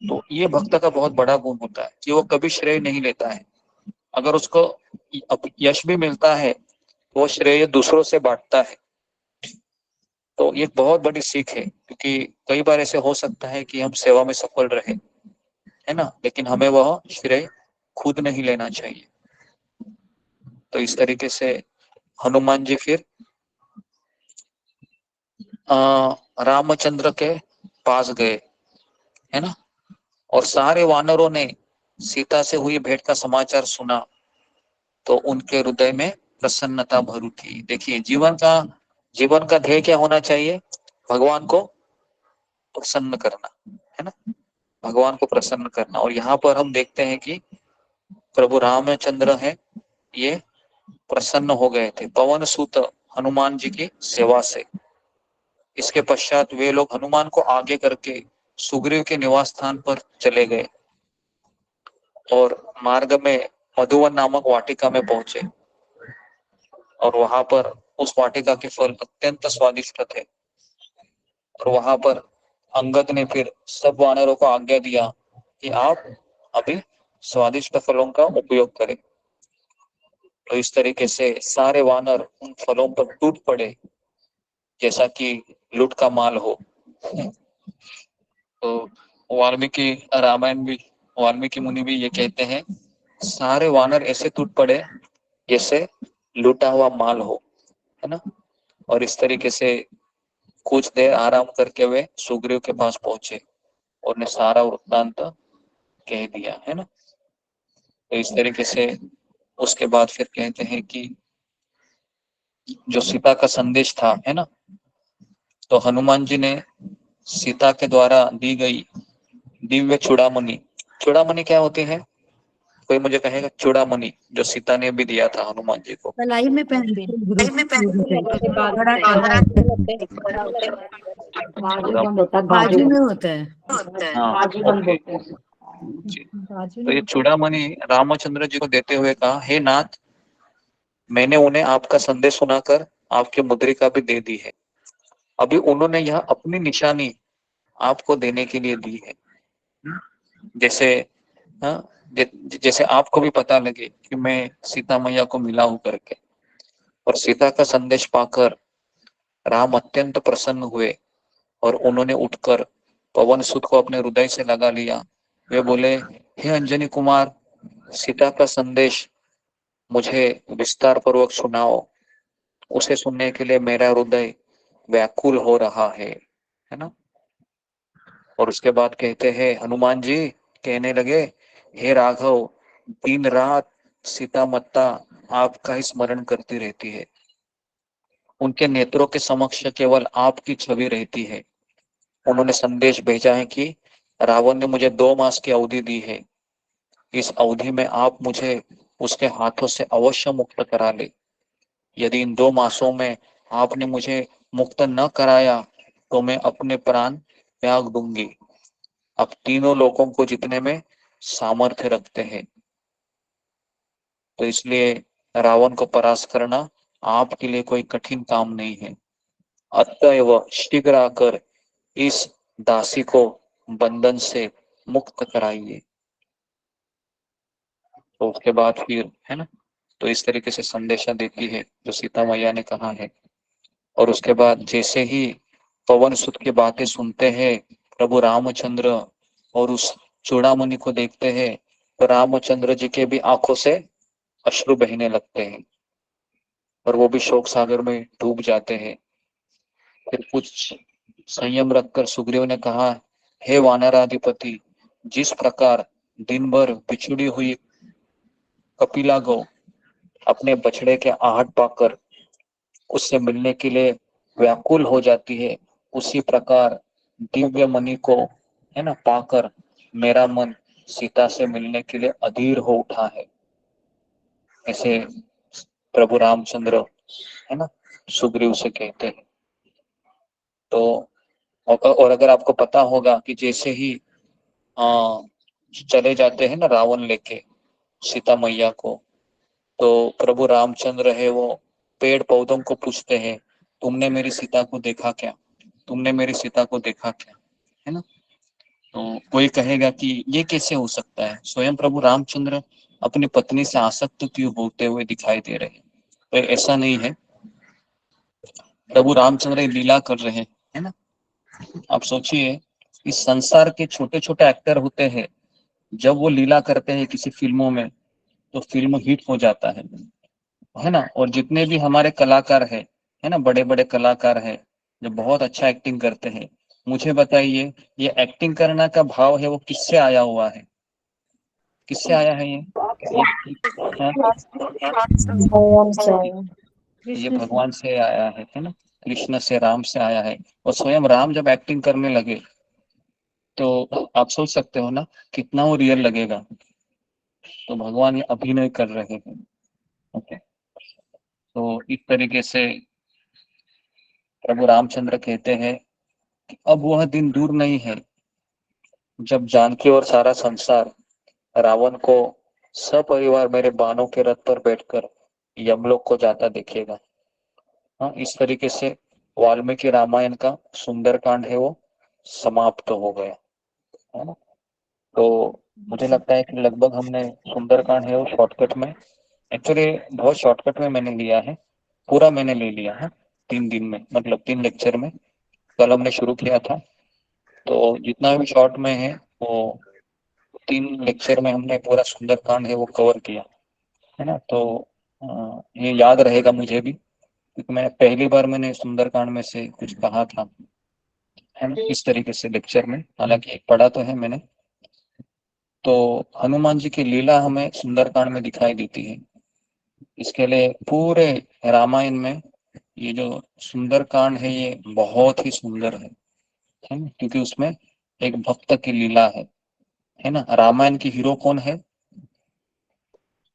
तो ये भक्त का बहुत बड़ा गुण होता है कि वो कभी श्रेय नहीं लेता है। अगर उसको यश भी मिलता है तो वो श्रेय दूसरों से बांटता है। तो ये बहुत बड़ी सीख है, क्योंकि कई बार ऐसे हो सकता है कि हम सेवा में सफल रहे, है ना, लेकिन हमें वह श्रेय खुद नहीं लेना चाहिए। तो इस तरीके से हनुमान जी फिर रामचंद्र के पास गए, है ना, और सारे वानरों ने सीता से हुई भेंट का समाचार सुना तो उनके हृदय में प्रसन्नता भर उठी। देखिए, जीवन का ध्येय क्या होना चाहिए? भगवान को प्रसन्न करना, है ना, भगवान को प्रसन्न करना। और यहाँ पर हम देखते हैं कि प्रभु रामचंद्र है, ये प्रसन्न हो गए थे पवन सुत हनुमान जी की सेवा से। इसके पश्चात वे लोग हनुमान को आगे करके सुग्रीव के निवास स्थान पर चले गए और मार्ग में मधुवन नामक वाटिका में पहुंचे, और वहां पर उस वाटिका के फल अत्यंत स्वादिष्ट थे। और वहां पर अंगद ने फिर सब वानरों को आज्ञा दिया कि आप अभी स्वादिष्ट फलों का उपयोग करें। तो इस तरीके से सारे वानर उन फलों पर टूट पड़े जैसा कि लूट का माल हो। तो वाल्मीकि रामायण भी, वाल्मीकि मुनि भी ये कहते हैं, सारे वानर ऐसे टूट पड़े जैसे लूटा हुआ माल हो, है ना। और इस तरीके से कुछ देर आराम करके वे सुग्रीव के पास पहुंचे और ने सारा वृत्तांत कह दिया, है ना। तो इस तरीके से उसके बाद फिर कहते हैं कि जो सीता का संदेश था, है ना, तो हनुमान जी ने सीता के द्वारा दी गई दिव्य चूड़ामणि। चूड़ामणि क्या होती है? कोई मुझे कहेगा? चूड़ामणि जो सीता ने भी दिया था हनुमान जी को। कलाई में पहनते हैं गुरु जी, बाजू में होता है। हाँ, ओके। तो ये चूड़ामणि रामचंद्र जी को देते हुए कहा, हे नाथ, मैंने उन्हें आपका संदेश सुनाकर आपकी मुद्रिका भी दे दी है। अभी उन्होंने यह अपनी निशानी आपको देने के लिए दी है, जैसे जैसे आपको भी पता लगे कि मैं सीता मैया को मिला हूं करके। और सीता का संदेश पाकर राम अत्यंत प्रसन्न हुए और उन्होंने उठकर पवन सुत को अपने हृदय से लगा लिया। वे बोले, हे अंजनी कुमार, सीता का संदेश मुझे विस्तार पूर्वक सुनाओ, उसे सुनने के लिए मेरा हृदय व्याकुल हो रहा है ना। और उसके बाद कहते हैं, हनुमान जी कहने लगे, हे राघव, दिन रात सीता माता आपका ही स्मरण करती रहती है, उनके नेत्रों के समक्ष केवल आपकी छवि रहती है। उन्होंने संदेश भेजा है कि रावण ने मुझे 2 मास की अवधि दी है, इस अवधि में आप मुझे उसके हाथों से अवश्य मुक्त करा ले। यदि इन 2 मासों में आपने मुझे मुक्त न कराया तो मैं अपने प्राण त्याग दूंगी। अब तीनों लोगों को जितने में सामर्थ्य रखते हैं। तो इसलिए रावण को परास्त करना आपके लिए कोई कठिन काम नहीं है, अतएव शीघ्र आकर इस दासी को बंधन से मुक्त कराइए। तो उसके बाद फिर है ना, तो इस तरीके से संदेशा देती है जो सीता मैया ने कहा है। और उसके बाद जैसे ही पवन सुत की बातें सुनते हैं प्रभु रामचंद्र और उस चूड़ामणि को देखते हैं, तो रामचंद्र जी के भी आंखों से अश्रु बहने लगते हैं और वो भी शोक सागर में डूब जाते हैं। फिर कुछ संयम रखकर सुग्रीव ने कहा, हे वानराधिपति, जिस प्रकार दिन भर बिछड़ी हुई कपिला गौ अपने बछड़े के आहट पाकर उससे मिलने के लिए व्याकुल हो जाती है, उसी प्रकार दिव्य मणि को है ना पाकर मेरा मन सीता से मिलने के लिए अधीर हो उठा है। ऐसे प्रभु रामचंद्र है ना सुग्रीव से कहते हैं। तो और अगर आपको पता होगा कि जैसे ही चले जाते हैं ना रावण लेके सीता मैया को, तो प्रभु रामचंद्र है वो पेड़ पौधों को पूछते हैं, तुमने मेरी सीता को देखा क्या, तुमने मेरी सीता को देखा क्या, है ना। तो कोई कहेगा कि ये कैसे हो सकता है, स्वयं प्रभु रामचंद्र अपनी पत्नी से आसक्त क्यों होते हुए दिखाई दे रहे हैं। तो ऐसा नहीं है, प्रभु रामचंद्र लीला कर रहे हैं, है ना। आप सोचिए, इस संसार के छोटे छोटे एक्टर होते हैं, जब वो लीला करते हैं किसी फिल्मों में तो फिल्म हिट हो जाता है ना। और जितने भी हमारे कलाकार है ना, बड़े बड़े कलाकार हैं जो बहुत अच्छा एक्टिंग करते हैं, मुझे बताइए ये एक्टिंग करना का भाव है वो किससे आया हुआ है, किससे आया है ये ये भगवान से आया है ना, कृष्ण से, राम से आया है। और स्वयं राम जब एक्टिंग करने लगे तो आप सोच सकते हो ना कितना वो रियल लगेगा। तो भगवान ये अभिनय कर रहे हैं। ओके, तो इस तरीके से प्रभु रामचंद्र कहते हैं कि अब वह दिन दूर नहीं है जब जानकी और सारा संसार रावण को सपरिवार मेरे बाणों के रथ पर बैठकर यमलोक को जाता देखेगा। हाँ, इस तरीके से वाल्मीकि रामायण का सुंदरकांड है वो समाप्त हो गया, है ना। तो मुझे लगता है कि लगभग हमने सुंदरकांड है वो शॉर्टकट में, एक्चुअली बहुत शॉर्टकट में मैंने लिया है, पूरा मैंने ले लिया है 3 दिन में, मतलब 3 लेक्चर में। कल हमने शुरू किया था, तो जितना भी शॉर्ट में है वो 3 लेक्चर में हमने पूरा सुंदरकांड है वो कवर किया, है ना। तो ये याद रहेगा मुझे भी, क्योंकि मैं पहली बार मैंने सुंदरकांड में से कुछ कहा था, है ना, इस तरीके से लेक्चर में, हालांकि पढ़ा तो है मैंने। तो हनुमान जी की लीला हमें सुंदरकांड में दिखाई देती है। इसके लिए पूरे रामायण में ये जो सुंदरकांड है ये बहुत ही सुंदर है ना, क्योंकि उसमें एक भक्त की लीला है ना। रामायण की हीरो कौन है,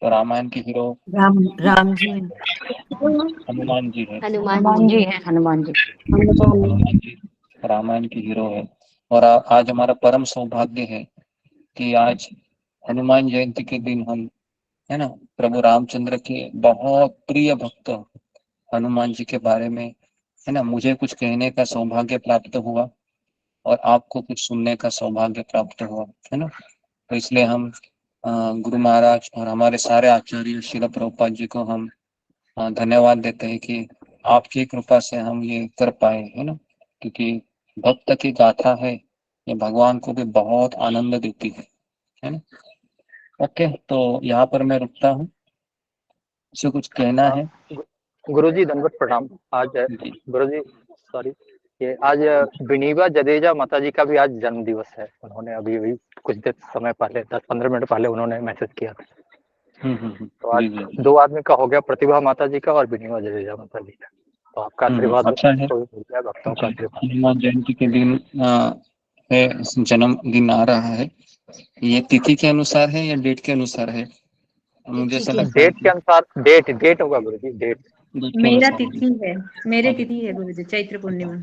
तो रामायण की हीरो राम जी हनुमान जी है। हनुमान जी हैं, हनुमान जी। हनुमान जी रामायण की हीरो है। और आज हमारा परम सौभाग्य है कि आज हनुमान जयंती के दिन हम, है ना, प्रभु रामचंद्र के बहुत प्रिय भक्त हनुमान जी के बारे में, है ना, मुझे कुछ कहने का सौभाग्य प्राप्त हुआ और आपको कुछ सुनने का सौभाग्य प्राप्त हुआ, है ना। तो इसलिए हम गुरु महाराज और हमारे सारे आचार्य श्रील प्रभुपाद जी को हम धन्यवाद देते हैं कि आपकी कृपा से हम ये कर पाए, है ना। क्योंकि भक्त की गाथा है ये भगवान को भी बहुत आनंद देती है ना। ओके, तो यहाँ पर मैं रुकता हूँ, इसे कुछ कहना है। गुरुजी दंडवत प्रणाम। आज गुरुजी सॉरी, ये आज विनीवा जडेजा माता जी का भी आज जन्म दिवस है। उन्होंने अभी अभी कुछ देर समय पहले 10-15 मिनट पहले उन्होंने मैसेज किया था। तो आज 2 आदमी का हो गया, प्रतिभा माता जी का और विनीवा जडेजा माता जी का। तो आपका आशीर्वाद अच्छा है, भक्तों का आशीर्वाद। हनुमान जयंती के दिन है जन्मदिन आ रहा है, ये तिथि के अनुसार है या डेट के अनुसार है? मुझे ऐसा लगता है डेट के अनुसार, डेट होगा गुरुजी, डेट मेरा तिथि है, मेरे तिथि है गुरुजी, चैत्र पूर्णिमा।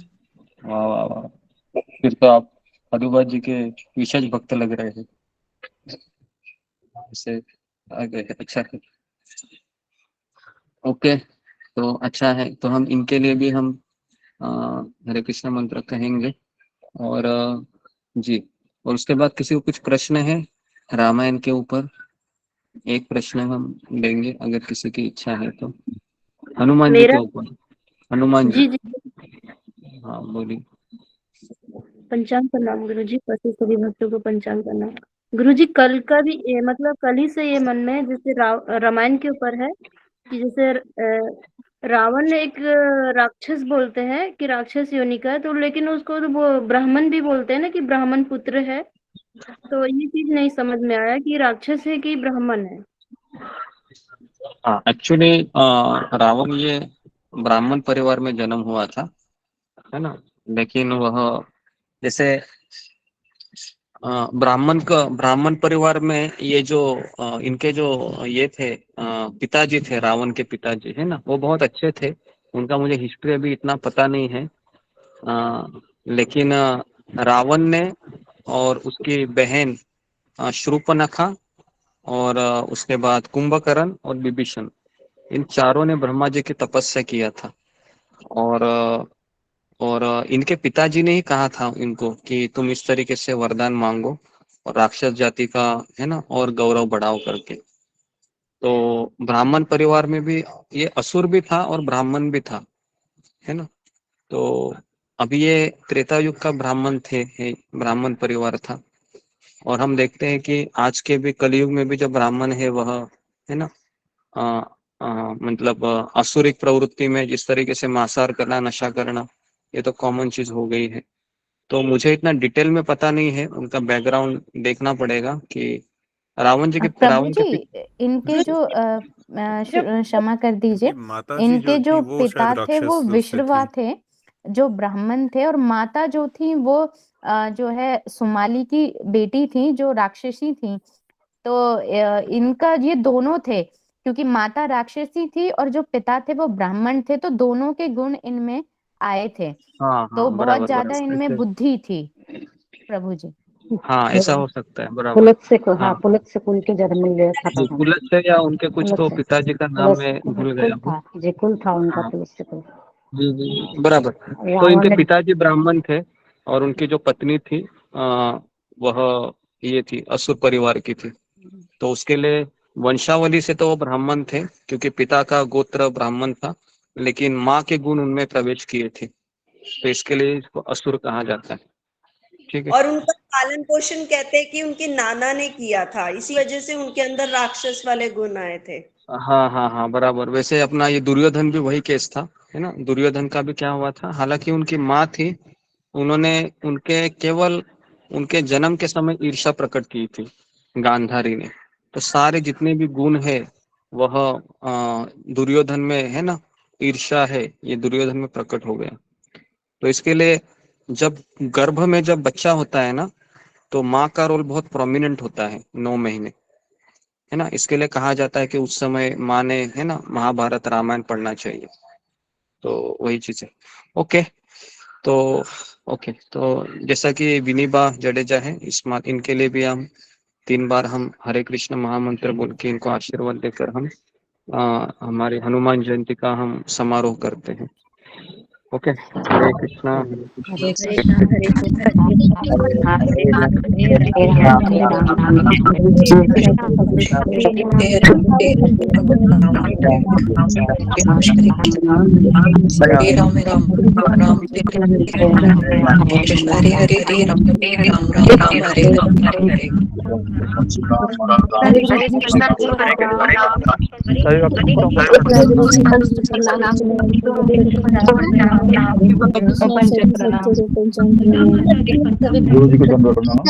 वाह वाह वाह, फिर तो आप हनुमान जी के विशेष भक्त लग रहे हैं। ऐसे आ गए, अच्छा है। ओके, तो अच्छा है, तो हम इनके लिए भी हम हरे कृष्ण मंत्र कहेंगे। और जी, और उसके बाद किसी को कुछ प्रश्न है रामायण के ऊपर? एक प्रश्न हम लेंगे अगर किसी की इच्छा है तो। हनुमान जी के ऊपर, हनुमान जी। हाँ बोलिए। पंचांग प्रणाम गुरु जी, पति सभी भक्तों को पंचांग प्रणाम। गुरु जी, कल का भी मतलब कल ही से ये मन में है, जैसे रामायण के ऊपर है कि जैसे रावण ने एक राक्षस बोलते हैं कि राक्षस योनि का है, तो लेकिन उसको तो वो ब्राह्मण भी बोलते हैं ना कि ब्राह्मण पुत्र है, तो ये चीज नहीं समझ में आया कि राक्षस है कि ब्राह्मण है। हाँ, एक्चुअली रावण ये ब्राह्मण परिवार में जन्म हुआ था, है ना, लेकिन वह जैसे ब्राह्मण परिवार में ये जो इनके जो ये थे पिताजी थे, रावण के पिताजी, है ना, वो बहुत अच्छे थे। उनका मुझे हिस्ट्री अभी इतना पता नहीं है, लेकिन रावण ने और उसकी बहन शूर्पणखा और उसके बाद कुंभकर्ण और विभीषण, इन चारों ने ब्रह्मा जी की तपस्या किया था। और इनके पिताजी ने ही कहा था इनको कि तुम इस तरीके से वरदान मांगो और राक्षस जाति का, है ना, और गौरव बढ़ाओ करके। तो ब्राह्मण परिवार में भी ये असुर भी था और ब्राह्मण भी था, है ना। तो अभी ये त्रेता युग का ब्राह्मण थे, ब्राह्मण परिवार था। और हम देखते हैं कि आज के भी कलयुग में भी जो ब्राह्मण है वह, है ना, मतलब असुरिक प्रवृत्ति में जिस तरीके से मांसाहार करना, नशा करना, ये तो कॉमन चीज हो गई है। तो मुझे इतना डिटेल में पता नहीं है, उनका बैकग्राउंड देखना पड़ेगा कि रावण जी के प्रभु जी, इनके जो क्षमा कर दीजिए, इनके जो पिता थे वो विश्रवा थे, जो ब्राह्मण थे, और माता जो थी वो जो है सुमाली की बेटी थी, जो राक्षसी थी। तो इनका ये दोनों थे, क्योंकि माता राक्षसी थी और जो पिता थे वो ब्राह्मण थे, तो दोनों के गुण इनमें आए थे। हाँ, तो बहुत बराबर, ज्यादा इनमें बुद्धि थी प्रभु जी। हाँ, ऐसा हो सकता है, बराबर। हाँ, पुलत से कुल के जन्म में गया था। पुलत से या उनके कुछ तो पिताजी का नाम मैं भूल गया हूँ। जी, कुल था उनका पुलत से कुल। जी, बराबर। तो इनके पिताजी ब्राह्मण थे और उनकी जो पत्नी थी वह ये थी, असुर परिवार की थी। तो उसके लिए वंशावली से तो वो ब्राह्मण थे, क्योंकि पिता का गोत्र ब्राह्मण था, लेकिन माँ के गुण उनमें प्रवेश किए थे, तो इसके लिए इसको असुर कहा जाता है। ठीक है। और उनका पालन पोषण कहते हैं कि उनके नाना ने किया था, इसी वजह से उनके अंदर राक्षस वाले गुण आए थे। हाँ हाँ हाँ, बराबर। वैसे अपना ये दुर्योधन भी वही केस था, है ना। दुर्योधन का भी क्या हुआ था, हालांकि उनकी माँ थी, उन्होंने उनके केवल उनके जन्म के समय ईर्ष्या प्रकट की थी गांधारी ने। तो सारे जितने भी गुण है वह दुर्योधन में, है ना, ईर्ष्या है, ये दुर्योधन में प्रकट हो गया। तो इसके लिए जब गर्भ में जब बच्चा होता है ना, तो माँ का रोल बहुत प्रोमिनेंट होता है 9 महीने, है ना। इसके लिए कहा जाता है कि उस समय माँ ने, है ना, महाभारत रामायण पढ़ना चाहिए। तो वही चीज है। ओके, तो जैसा कि विनीबा जडेजा है, इनके लिए भी हम 3 बार हम हरे कृष्ण महामंत्र बोल के इनको आशीर्वाद देकर हम हमारे हनुमान जयंती का हम समारोह करते हैं। ओके, हरे कृष्णा हरे गुरु जी को दंडवत प्रणाम।